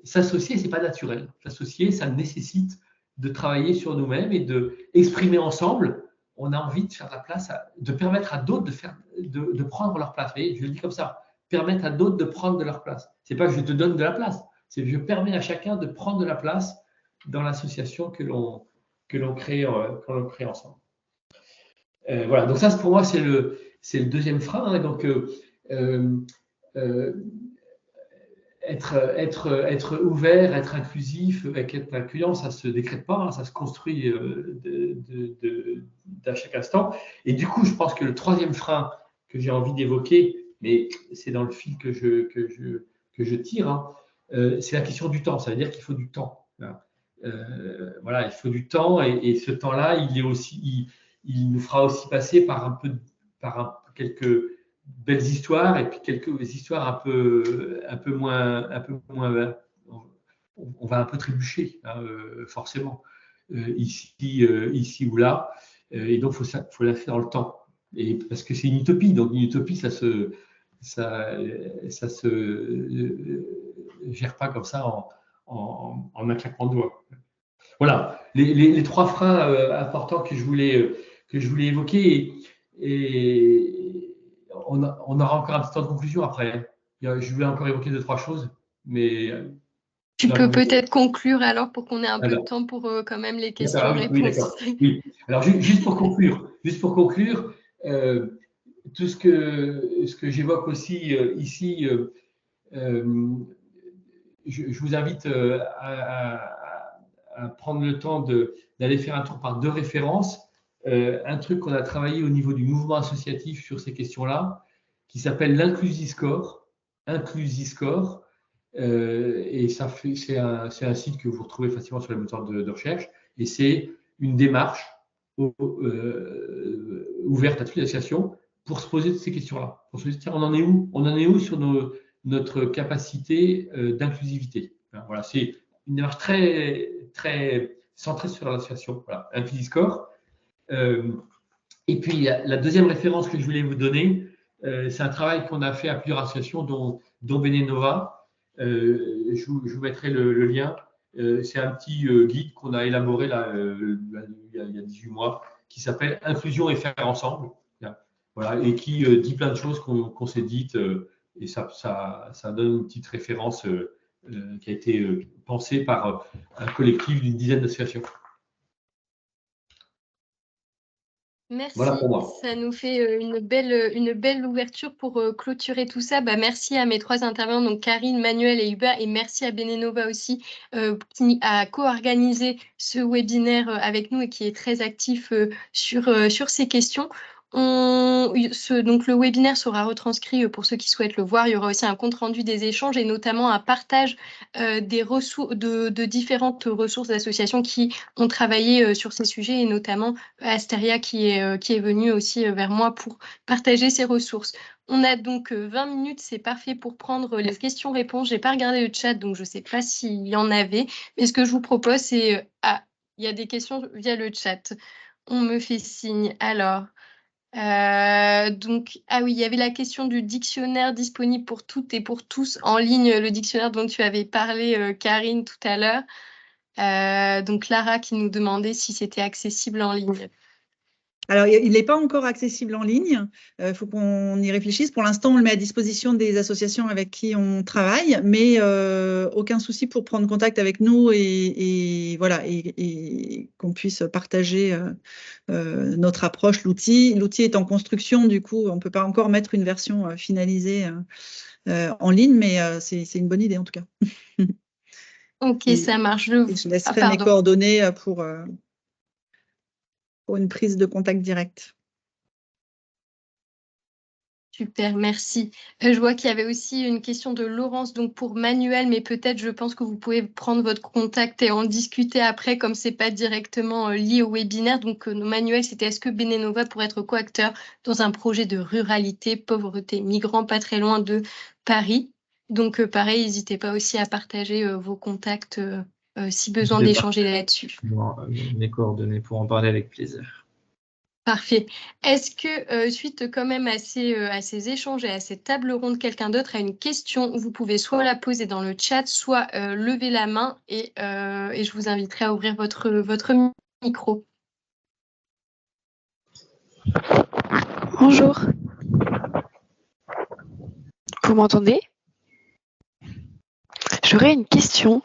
S3: S'associer, c'est pas naturel. S'associer, ça nécessite de travailler sur nous-mêmes et de exprimer ensemble. On a envie de faire de la place, de permettre à d'autres de prendre leur place. Vous voyez, je le dis comme ça, permettre à d'autres de prendre de leur place. C'est pas que je te donne de la place, c'est que je permets à chacun de prendre de la place dans l'association que l'on crée ensemble. Voilà, donc ça pour moi c'est le deuxième frein. Hein, donc être ouvert, être inclusif, être accueillant, ça ne se décrète pas, hein, ça se construit à chaque instant. Et du coup, je pense que le troisième frein que j'ai envie d'évoquer, mais c'est dans le fil que je tire, hein, c'est la question du temps. Ça veut dire qu'il faut du temps. Voilà, il faut du temps et ce temps-là, il nous fera aussi passer par quelques belles histoires et puis quelques histoires un peu moins on va un peu trébucher, hein, forcément, ici ou là. Et donc, il faut la faire dans le temps. Et parce que c'est une utopie. Donc, une utopie, ça se gère pas comme ça en un claquement de doigts. Voilà, les trois freins importants que je voulais évoquer. Et on aura encore un petit temps de conclusion après. Je voulais encore évoquer 2-3 choses, mais
S1: tu peux peut-être conclure alors pour qu'on ait un peu de temps pour quand même les questions-réponses.
S3: Oui, d'accord. Oui. Alors juste pour conclure, tout ce que j'évoque aussi ici, je vous invite à prendre le temps d'aller faire un tour par 2 références. Un truc qu'on a travaillé au niveau du mouvement associatif sur ces questions-là, qui s'appelle l'Inclusiscore. Et c'est un site que vous retrouvez facilement sur les moteurs de recherche. Et c'est une démarche ouverte à toutes les associations pour se poser ces questions-là. Pour se dire, tiens, on en est où sur notre capacité d'inclusivité. Voilà, c'est une démarche très, très centrée sur l'association. Voilà, Inclusiscore. Et puis, la deuxième référence que je voulais vous donner, c'est un travail qu'on a fait à plusieurs associations, dont Benenova. Je vous mettrai le lien. C'est un petit guide qu'on a élaboré là, il y a 18 mois, qui s'appelle Inclusion et faire ensemble. Voilà, et qui dit plein de choses qu'on s'est dites. Et ça donne une petite référence qui a été pensée par un collectif d'une dizaine d'associations.
S1: Merci,
S3: voilà pour moi.
S1: Ça nous fait une belle ouverture pour clôturer tout ça. Merci à mes 3 intervenants, donc Karine, Manuel et Hubert, et merci à Benenova aussi qui a co-organisé ce webinaire avec nous et qui est très actif sur ces questions. Donc le webinaire sera retranscrit pour ceux qui souhaitent le voir. Il y aura aussi un compte-rendu des échanges et notamment un partage des ressources, de différentes ressources d'associations qui ont travaillé sur ces sujets et notamment Asteria qui est venu aussi vers moi pour partager ses ressources. On a donc 20 minutes, c'est parfait pour prendre les questions-réponses. Je n'ai pas regardé le chat, donc je ne sais pas s'il y en avait. Mais ce que je vous propose, c'est... il y a des questions via le chat. On me fait signe. Alors... donc, oui, il y avait la question du dictionnaire disponible pour toutes et pour tous en ligne, le dictionnaire dont tu avais parlé, Karine, tout à l'heure. Donc, Lara qui nous demandait si c'était accessible en ligne.
S2: Alors, il n'est pas encore accessible en ligne. Il faut qu'on y réfléchisse. Pour l'instant, on le met à disposition des associations avec qui on travaille, mais aucun souci pour prendre contact avec nous et voilà, et qu'on puisse partager notre approche, l'outil. L'outil est en construction, du coup, on ne peut pas encore mettre une version finalisée en ligne, mais c'est une bonne idée en tout cas.
S1: Ok, ça marche.
S2: Je laisserai mes coordonnées pour une prise de contact directe.
S1: Super, merci. Je vois qu'il y avait aussi une question de Laurence, donc pour Manuel, mais peut-être je pense que vous pouvez prendre votre contact et en discuter après, comme c'est pas directement lié au webinaire. Donc Manuel, c'était est-ce que Benenova pourrait être coacteur dans un projet de ruralité, pauvreté, migrants, pas très loin de Paris. Donc pareil, n'hésitez pas aussi à partager vos contacts si besoin d'échanger là-dessus.
S4: Mes coordonnées pour en parler avec plaisir.
S1: Parfait. Est-ce que, suite quand même à ces échanges et à cette table ronde, quelqu'un d'autre a une question? Vous pouvez soit la poser dans le chat, soit lever la main et je vous inviterai à ouvrir votre micro.
S6: Bonjour. Vous m'entendez? J'aurais une question.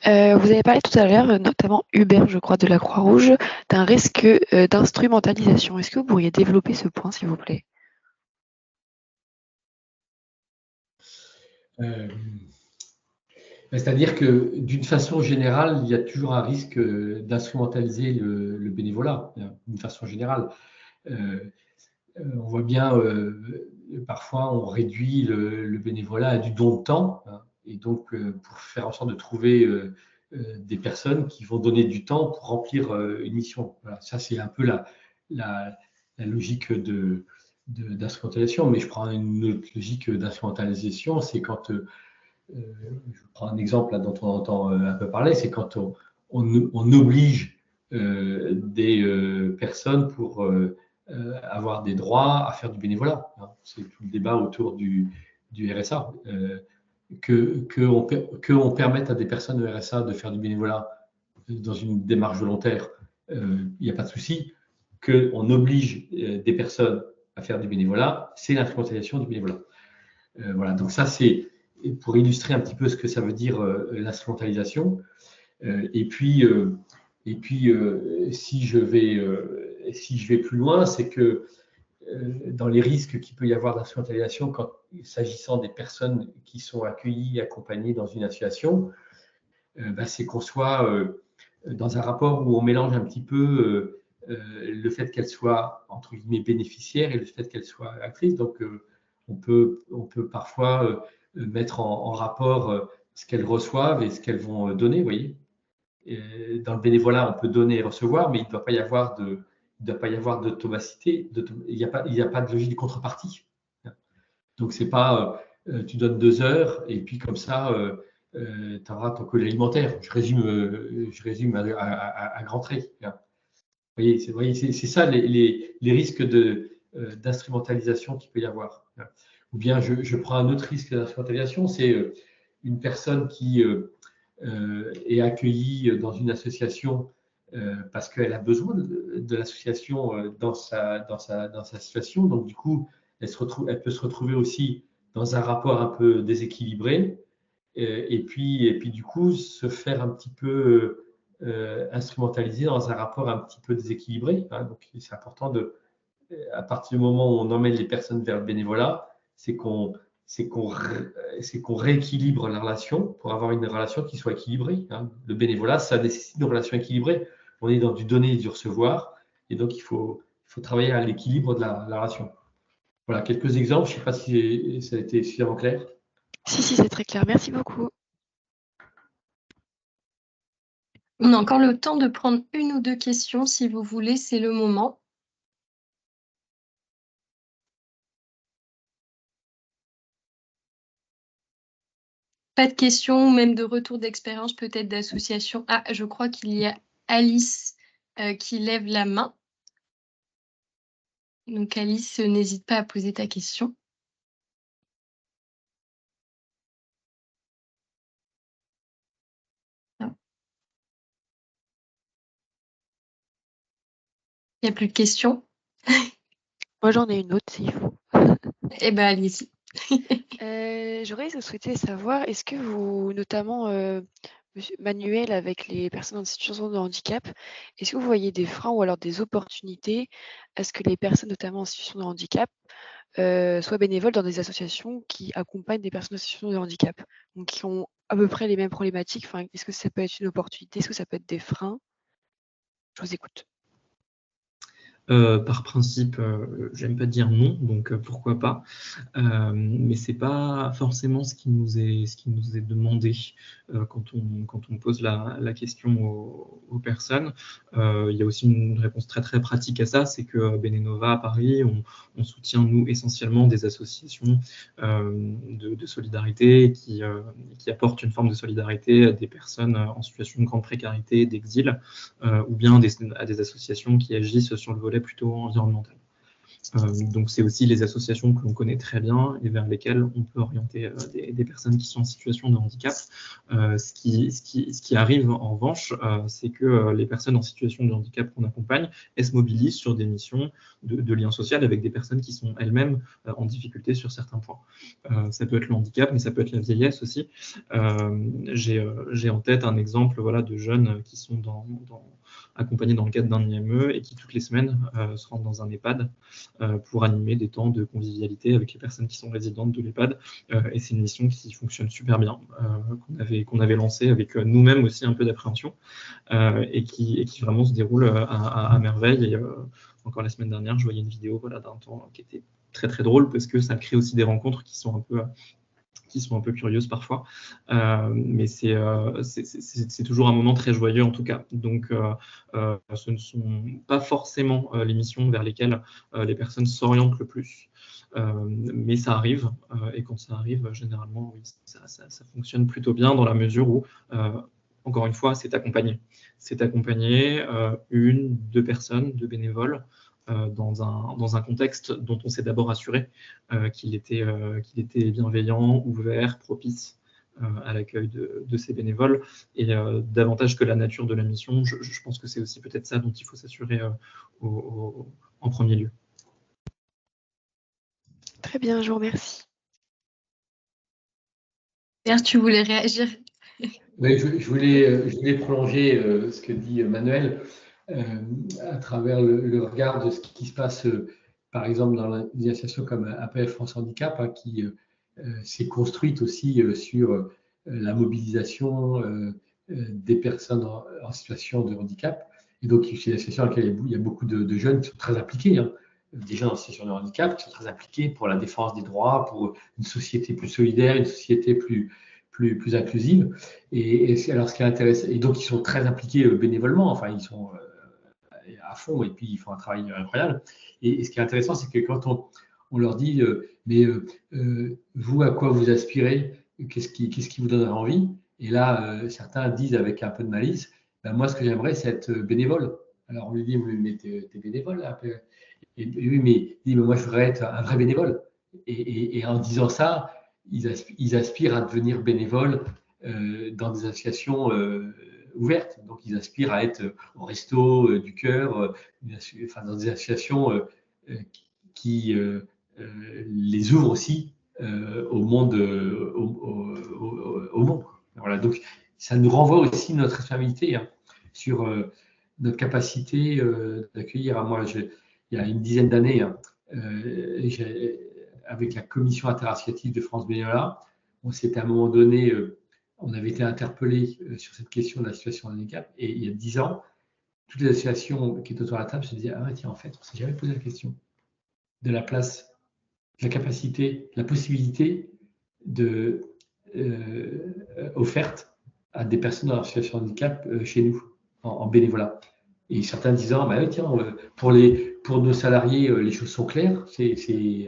S6: Vous avez parlé tout à l'heure, notamment Hubert, je crois, de la Croix-Rouge, d'un risque d'instrumentalisation. Est-ce que vous pourriez développer ce point, s'il vous plaît?
S3: C'est-à-dire que d'une façon générale, il y a toujours un risque d'instrumentaliser le bénévolat, d'une façon générale. On voit bien, parfois, on réduit le bénévolat à du don de temps, hein, et donc pour faire en sorte de trouver des personnes qui vont donner du temps pour remplir une mission. Voilà, ça, c'est un peu la logique d'instrumentalisation, mais je prends une autre logique d'instrumentalisation, c'est quand, je prends un exemple là, dont on entend un peu parler, c'est quand on oblige des personnes pour avoir des droits à faire du bénévolat. C'est tout le débat autour du RSA. Qu'on permette à des personnes de RSA de faire du bénévolat dans une démarche volontaire, il n'y a pas de souci. Qu'on oblige des personnes à faire du bénévolat, c'est l'instrumentalisation du bénévolat. Voilà, donc ça c'est pour illustrer un petit peu ce que ça veut dire l'instrumentalisation. Et puis si je vais plus loin, c'est que dans les risques qu'il peut y avoir d'instrumentalisation, s'agissant des personnes qui sont accueillies, accompagnées dans une association, c'est qu'on soit dans un rapport où on mélange un petit peu le fait qu'elles soient entre guillemets bénéficiaires et le fait qu'elles soient actrices. Donc on peut parfois mettre en rapport ce qu'elles reçoivent et ce qu'elles vont donner, vous voyez. Et dans le bénévolat, on peut donner et recevoir, mais il ne doit pas y avoir d'automacité, il n'y a pas de logique de contrepartie. Donc, c'est pas tu donnes 2 heures et puis comme ça, tu auras ton colis alimentaire. Je résume à grands traits. Vous voyez, c'est ça les risques d'instrumentalisation qu'il peut y avoir. Ou bien, je prends un autre risque d'instrumentalisation, c'est une personne qui est accueillie dans une association parce qu'elle a besoin de l'association dans sa situation. Donc, du coup, elle peut se retrouver aussi dans un rapport un peu déséquilibré et puis, du coup, se faire un petit peu instrumentaliser dans un rapport un petit peu déséquilibré. Hein. Donc, c'est important à partir du moment où on emmène les personnes vers le bénévolat, c'est qu'on rééquilibre la relation pour avoir une relation qui soit équilibrée. Hein. Le bénévolat, ça nécessite une relation équilibrée. On est dans du donner et du recevoir, et donc il faut faut travailler à l'équilibre de la relation. Voilà, quelques exemples. Je ne sais pas si ça a été suffisamment clair.
S6: Si, c'est très clair. Merci beaucoup.
S1: On a encore le temps de prendre une ou deux questions si vous voulez, c'est le moment. Pas de questions, même de retour d'expérience, peut-être d'association. Ah, je crois qu'il y a Alice qui lève la main. Donc Alice, n'hésite pas à poser ta question. Il n'y a plus de questions?
S6: Moi, j'en ai une autre s'il faut.
S1: Eh bien, allez-y.
S6: J'aurais souhaité savoir, est-ce que vous, notamment Monsieur Manuel, avec les personnes en situation de handicap, est-ce que vous voyez des freins ou alors des opportunités à ce que les personnes, notamment en situation de handicap, soient bénévoles dans des associations qui accompagnent des personnes en situation de handicap, donc qui ont à peu près les mêmes problématiques? Enfin, est-ce que ça peut être une opportunité? Est-ce que ça peut être des freins? Je vous écoute.
S4: Par principe, j'aime pas dire non, donc pourquoi pas. Mais c'est pas forcément ce qui nous est demandé quand on pose la question aux personnes. Il y a aussi une réponse très très pratique à ça, c'est que Benenova à Paris, on soutient nous essentiellement des associations de solidarité qui apportent une forme de solidarité à des personnes en situation de grande précarité, d'exil, ou bien à des associations qui agissent sur le volet plutôt environnemental. Donc c'est aussi les associations que l'on connaît très bien et vers lesquelles on peut orienter des personnes qui sont en situation de handicap. Ce qui arrive en revanche, c'est que les personnes en situation de handicap qu'on accompagne, elles se mobilisent sur des missions de lien social avec des personnes qui sont elles-mêmes en difficulté sur certains points. Ça peut être le handicap, mais ça peut être la vieillesse aussi. J'ai en tête un exemple, voilà, de jeunes qui sont accompagnés dans le cadre d'un IME et qui toutes les semaines se rendent dans un EHPAD pour animer des temps de convivialité avec les personnes qui sont résidentes de l'EHPAD. Et c'est une mission qui fonctionne super bien, qu'on avait lancée avec nous-mêmes aussi un peu d'appréhension, et qui vraiment se déroule à merveille. Et encore la semaine dernière, je voyais une vidéo, voilà, d'un temps qui était très très drôle parce que ça crée aussi des rencontres qui sont un peu curieuses parfois, mais c'est toujours un moment très joyeux en tout cas. Donc ce ne sont pas forcément les missions vers lesquelles les personnes s'orientent le plus, mais ça arrive, et quand ça arrive, généralement, oui, ça fonctionne plutôt bien dans la mesure où, encore une fois, c'est accompagné. C'est accompagné une, deux personnes, deux bénévoles, dans un contexte dont on s'est d'abord assuré qu'il était bienveillant, ouvert, propice à l'accueil de ces bénévoles. Et davantage que la nature de la mission, je pense que c'est aussi peut-être ça dont il faut s'assurer en premier lieu.
S6: Très bien, je vous remercie.
S1: Pierre, tu voulais réagir?
S3: Oui, je voulais prolonger ce que dit Manuel à travers le regard de ce qui se passe, par exemple, dans une association comme APF France Handicap, hein, qui s'est construite aussi sur la mobilisation des personnes en situation de handicap. Et donc, c'est une association dans laquelle il y a beaucoup de jeunes qui sont très impliqués, hein, des jeunes en situation de handicap qui sont très impliqués pour la défense des droits, pour une société plus solidaire, une société plus inclusive. Et alors, ce qui est intéressant, et donc ils sont très impliqués bénévolement, enfin ils sont à fond et puis ils font un travail incroyable. Et ce qui est intéressant, c'est que quand on leur dit vous, à quoi vous aspirez, qu'est-ce qui vous donnerait envie, et là certains disent avec un peu de malice, ben, moi ce que j'aimerais c'est être bénévole. Alors on lui dit mais t'es bénévole là, et oui mais moi je voudrais être un vrai bénévole. Et en disant ça, ils aspirent à devenir bénévoles dans des associations ouvertes. Donc, ils aspirent à être au resto du cœur, dans des associations qui les ouvrent aussi au monde. Au monde. Voilà. Donc, ça nous renvoie aussi notre responsabilité, hein, sur notre capacité d'accueillir. Moi, il y a une dizaine d'années, hein, avec la commission interassociative de France Bénévolat, on s'était à un moment donné, on avait été interpellé sur cette question de la situation de handicap. Et il y a 10 ans, toutes les associations qui étaient autour de la table se disaient, ah ouais, tiens, en fait, on ne s'est jamais posé la question de la place, de la capacité, de la possibilité offerte à des personnes en situation de handicap chez nous, en bénévolat. Et certains disant, bah, tiens, pour nos salariés, les choses sont claires,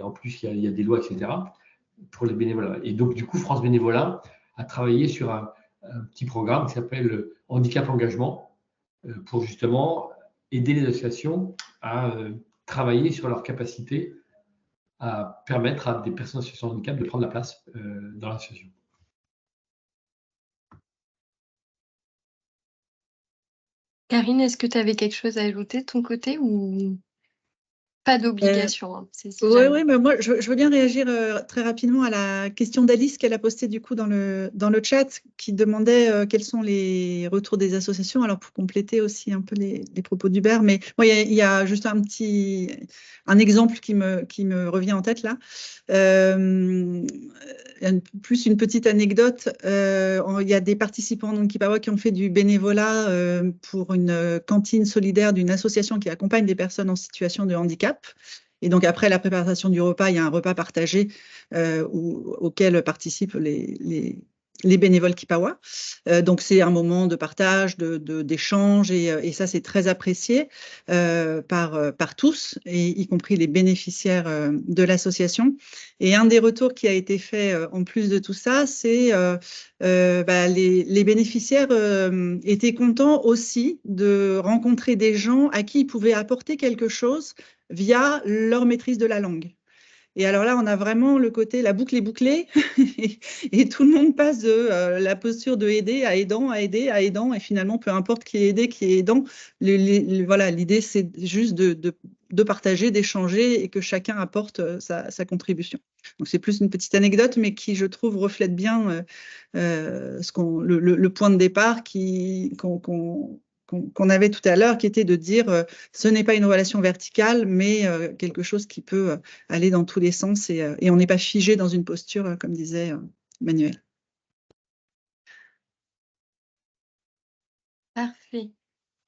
S3: en plus, il y a des lois, etc., pour les bénévolats. Et donc, du coup, France Bénévolat a travaillé sur un petit programme qui s'appelle Handicap Engagement, pour justement aider les associations à travailler sur leur capacité à permettre à des personnes en situation de handicap de prendre la place dans l'association.
S1: Karine, est-ce que tu avais quelque chose à ajouter de ton côté ou pas d'obligation, hein,
S2: Oui, mais moi, je veux bien réagir très rapidement à la question d'Alice qu'elle a postée du coup dans le chat, qui demandait quels sont les retours des associations. Alors, pour compléter aussi un peu les propos d'Hubert, mais moi, il y a juste un exemple qui me revient en tête là. Plus une petite anecdote, il y a des participants donc, qui ont fait du bénévolat pour une cantine solidaire d'une association qui accompagne des personnes en situation de handicap. Et donc, après la préparation du repas, il y a un repas partagé auquel participent les bénévoles Kipawa. Donc, c'est un moment de partage, d'échange, et ça, c'est très apprécié par tous, et y compris les bénéficiaires de l'association. Et un des retours qui a été fait en plus de tout ça, c'est les bénéficiaires étaient contents aussi de rencontrer des gens à qui ils pouvaient apporter quelque chose via leur maîtrise de la langue. Et alors là, on a vraiment le côté, la boucle est bouclée, et tout le monde passe de la posture de aider à aidant, à aider à aidant, et finalement, peu importe qui est aidé, qui est aidant, voilà, l'idée, c'est juste de partager, d'échanger, et que chacun apporte sa contribution. Donc, c'est plus une petite anecdote, mais qui, je trouve, reflète bien le point de départ qu'on avait tout à l'heure, qui était de dire ce n'est pas une relation verticale, mais quelque chose qui peut aller dans tous les sens, et on n'est pas figé dans une posture, comme disait Manuel.
S1: Parfait.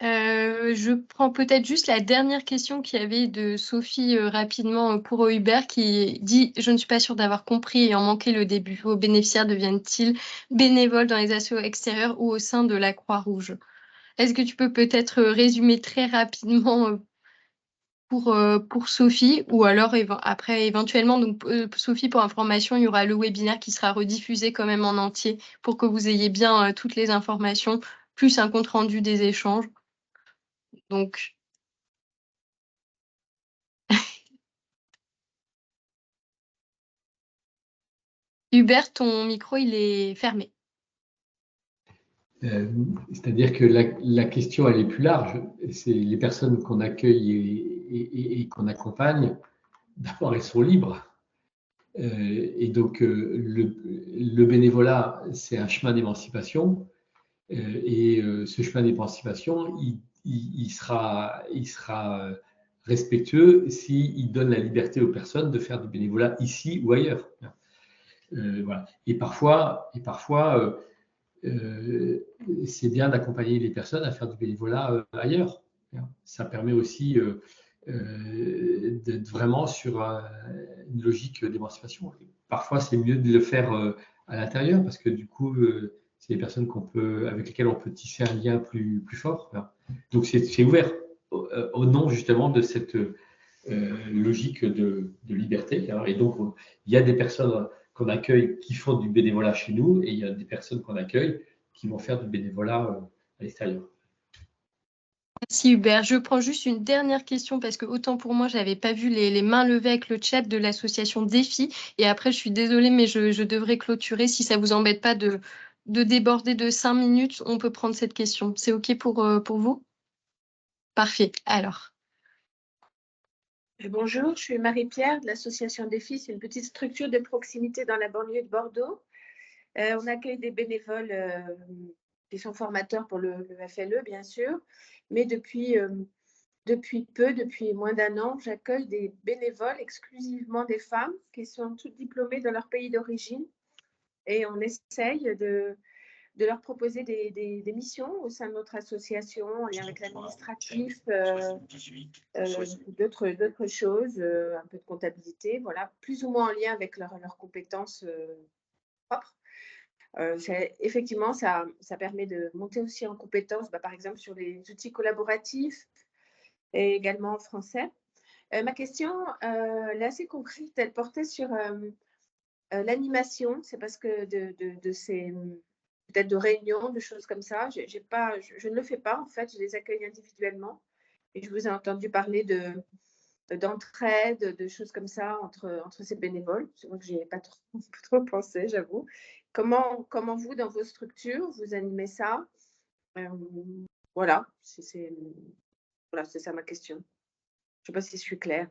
S1: Je prends peut-être juste la dernière question qu'il y avait de Sophie rapidement pour Hubert, qui dit « Je ne suis pas sûre d'avoir compris et en manqué le début. Vos bénéficiaires deviennent-ils bénévoles dans les assos extérieures ou au sein de la Croix-Rouge ?» Est-ce que tu peux peut-être résumer très rapidement pour Sophie, ou alors après éventuellement, donc Sophie, pour information, il y aura le webinaire qui sera rediffusé quand même en entier pour que vous ayez bien toutes les informations, plus un compte-rendu des échanges. Donc, Hubert, ton micro, il est fermé.
S3: C'est-à-dire que la question, elle est plus large. C'est les personnes qu'on accueille et qu'on accompagne, d'abord, elles sont libres. Et donc, le bénévolat, c'est un chemin d'émancipation. Et ce chemin d'émancipation, il sera respectueux s'il donne la liberté aux personnes de faire du bénévolat ici ou ailleurs. Voilà. Et parfois c'est bien d'accompagner les personnes à faire du bénévolat ailleurs. Ça permet aussi d'être vraiment sur une logique d'émancipation. Parfois, c'est mieux de le faire à l'intérieur parce que du coup, c'est des personnes avec lesquelles on peut tisser un lien plus fort. Donc, c'est ouvert au nom justement de cette logique de liberté. Et donc, il y a des personnes qu'on accueille qui font du bénévolat chez nous et il y a des personnes qu'on accueille qui vont faire du bénévolat à l'extérieur.
S1: Merci Hubert. Je prends juste une dernière question parce que autant pour moi, je n'avais pas vu les mains levées avec le chat de l'association Défi. Et après, je suis désolée, mais je devrais clôturer. Si ça ne vous embête pas de déborder de 5 minutes, on peut prendre cette question. C'est OK pour vous? Parfait. Alors.
S7: Bonjour, je suis Marie-Pierre de l'association Défi. C'est une petite structure de proximité dans la banlieue de Bordeaux. On accueille des bénévoles qui sont formateurs pour le FLE, bien sûr. Mais depuis moins d'1 an, j'accueille des bénévoles, exclusivement des femmes, qui sont toutes diplômées dans leur pays d'origine. Et on essaye de de leur proposer des missions au sein de notre association en lien avec l'administratif, d'autres choses, un peu de comptabilité, voilà, plus ou moins en lien avec leurs compétences propres. Effectivement, ça permet de monter aussi en compétences, par exemple sur les outils collaboratifs et également en français. Ma question, elle est assez concrète, elle portait sur l'animation. C'est parce que de ces peut-être de réunions, de choses comme ça, je ne le fais pas en fait, je les accueille individuellement. Et je vous ai entendu parler d'entraide, de choses comme ça entre ces bénévoles. C'est vrai que j'y ai pas trop pensé, j'avoue. Comment vous, dans vos structures, vous animez ça? Voilà, c'est ça ma question. Je ne sais pas si je suis claire.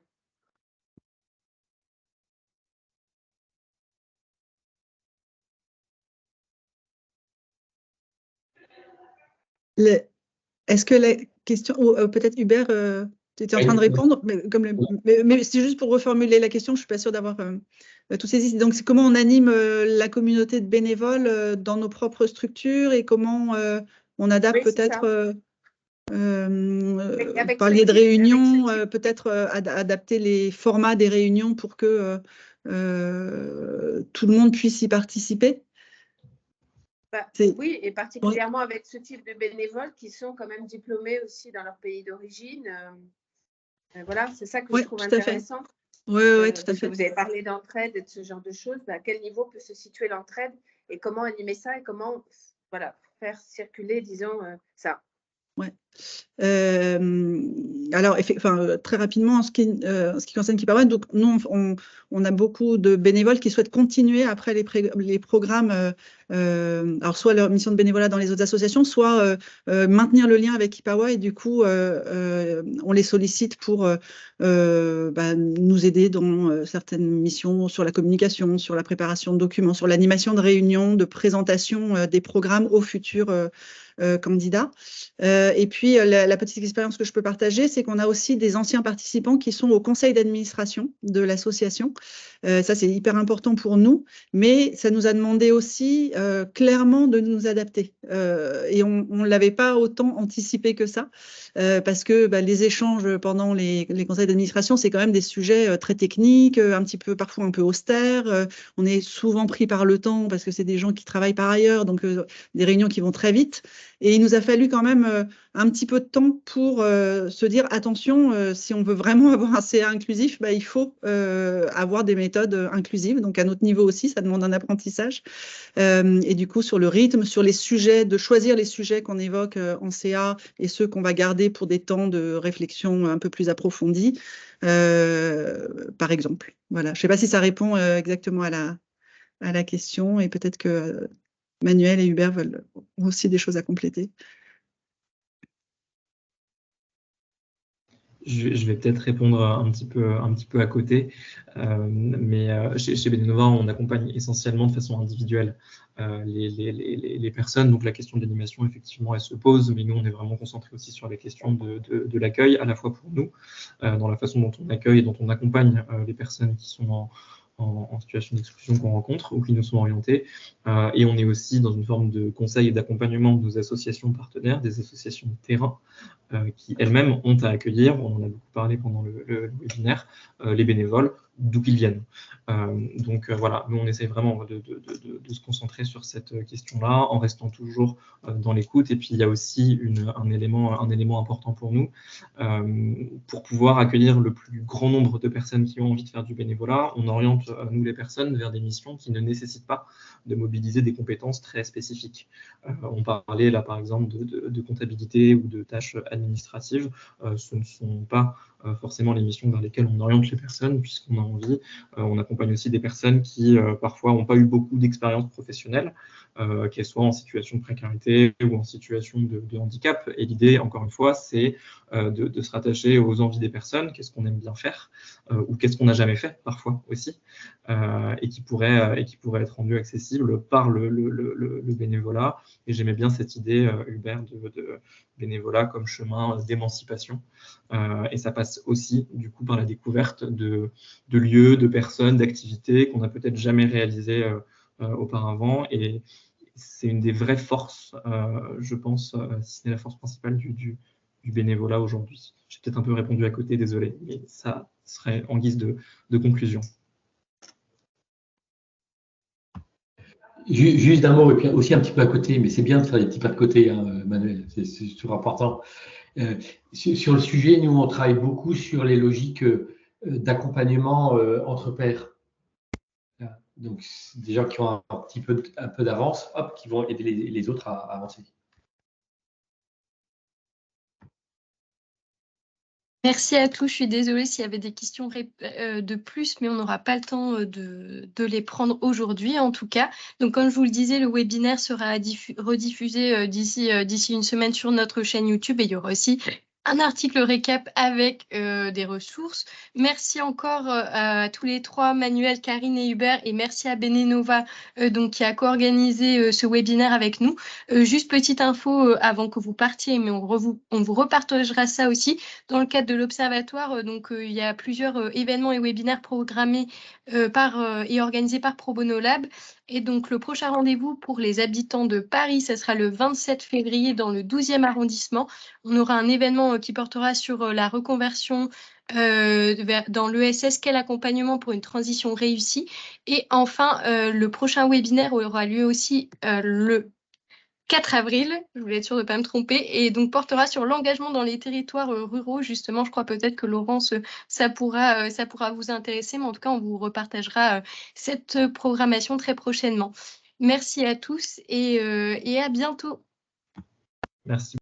S2: Est-ce que la question, ou peut-être Hubert, tu étais en train de répondre, mais c'est juste pour reformuler la question, je ne suis pas sûre d'avoir tout saisi. Donc, c'est comment on anime la communauté de bénévoles dans nos propres structures et comment on adapte peut-être, vous parliez de réunions, peut-être adapter les formats des réunions pour que tout le monde puisse y participer.
S7: Oui, et particulièrement avec ce type de bénévoles qui sont quand même diplômés aussi dans leur pays d'origine. Voilà, c'est ça que je trouve intéressant.
S2: Oui, tout à fait.
S7: Vous avez parlé d'entraide et de ce genre de choses. À quel niveau peut se situer l'entraide et comment animer ça et comment faire circuler, disons, ça.
S2: Ouais. Alors, très rapidement, en ce qui concerne Keepawa, donc nous, on a beaucoup de bénévoles qui souhaitent continuer après les programmes, alors soit leur mission de bénévolat dans les autres associations, soit maintenir le lien avec Keepawa, et du coup, on les sollicite pour nous aider dans certaines missions sur la communication, sur la préparation de documents, sur l'animation de réunions, de présentation des programmes aux futurs candidats. Et puis, la petite expérience que je peux partager, c'est qu'on a aussi des anciens participants qui sont au conseil d'administration de l'association. Ça, c'est hyper important pour nous, mais ça nous a demandé aussi clairement de nous adapter. Et on ne l'avait pas autant anticipé que ça, parce que les échanges pendant les conseils d'administration, c'est quand même des sujets très techniques, parfois un peu austères. On est souvent pris par le temps parce que c'est des gens qui travaillent par ailleurs, donc des réunions qui vont très vite. Et il nous a fallu quand même un petit peu de temps pour se dire attention, si on veut vraiment avoir un CA inclusif, il faut avoir des méthodes inclusives. Donc à notre niveau aussi, ça demande un apprentissage. Et du coup, sur le rythme, sur les sujets, de choisir les sujets qu'on évoque en CA et ceux qu'on va garder pour des temps de réflexion un peu plus approfondis, par exemple. Voilà. Je ne sais pas si ça répond exactement à la question, et peut-être que Manuel et Hubert ont aussi des choses à compléter.
S4: Je vais peut-être répondre un petit peu à côté, mais chez Benenova, on accompagne essentiellement de façon individuelle les personnes. Donc la question de l'animation, effectivement, elle se pose, mais nous, on est vraiment concentré aussi sur les questions de l'accueil, à la fois pour nous, dans la façon dont on accueille et dont on accompagne les personnes qui sont en situation d'exclusion qu'on rencontre ou qui nous sont orientés. Et on est aussi dans une forme de conseil et d'accompagnement de nos associations partenaires, des associations de terrain, qui elles-mêmes ont à accueillir, on en a beaucoup parlé pendant le webinaire, les bénévoles, d'où qu'ils viennent. Donc voilà, nous on essaie vraiment de se concentrer sur cette question-là, en restant toujours dans l'écoute. Et puis il y a aussi un élément important pour nous, pour pouvoir accueillir le plus grand nombre de personnes qui ont envie de faire du bénévolat. On oriente, nous les personnes, vers des missions qui ne nécessitent pas de mobiliser des compétences très spécifiques. On parlait là par exemple de comptabilité ou de tâches administratives. Ce ne sont pas forcément les missions vers lesquelles on oriente les personnes, puisqu'on a envie. On accompagne aussi des personnes qui parfois n'ont pas eu beaucoup d'expérience professionnelle, qu'elles soient en situation de précarité ou en situation de handicap. Et l'idée, encore une fois, c'est de se rattacher aux envies des personnes, qu'est-ce qu'on aime bien faire, ou qu'est-ce qu'on n'a jamais fait parfois aussi, et qui pourrait être rendu accessible par le bénévolat. Et j'aimais bien cette idée, Hubert, de bénévolat comme chemin d'émancipation. Et ça passe aussi, du coup, par la découverte de lieux, de personnes, d'activités qu'on n'a peut-être jamais réalisées auparavant. Et c'est une des vraies forces, je pense, si ce n'est la force principale du bénévolat aujourd'hui. J'ai peut-être un peu répondu à côté, désolé, mais ça serait en guise de conclusion.
S3: Juste un mot, et puis aussi un petit peu à côté, mais c'est bien de faire des petits pas de côté, hein, Manuel, c'est toujours important. Sur le sujet, nous, on travaille beaucoup sur les logiques d'accompagnement entre pairs. Donc, des gens qui ont un peu d'avance, hop, qui vont aider les autres à avancer.
S1: Merci à tous. Je suis désolée s'il y avait des questions de plus, mais on n'aura pas le temps de les prendre aujourd'hui, en tout cas. Donc, comme je vous le disais, le webinaire sera rediffusé d'ici une semaine sur notre chaîne YouTube et il y aura aussi un article récap avec des ressources. Merci encore à tous les trois, Manuel, Karine et Hubert, et merci à Benenova donc, qui a co-organisé ce webinaire avec nous. Juste petite info avant que vous partiez, mais on vous repartagera ça aussi. Dans le cadre de l'Observatoire, donc il y a plusieurs événements et webinaires programmés et organisés par Pro Bono Lab. Et donc, le prochain rendez-vous pour les habitants de Paris, ça sera le 27 février dans le 12e arrondissement. On aura un événement qui portera sur la reconversion dans l'ESS, quel accompagnement pour une transition réussie. Et enfin, le prochain webinaire aura lieu aussi le 4 avril, je voulais être sûre de ne pas me tromper, et donc portera sur l'engagement dans les territoires ruraux. Justement, je crois peut-être que Laurence, ça pourra vous intéresser, mais en tout cas, on vous repartagera cette programmation très prochainement. Merci à tous et à bientôt.
S4: Merci.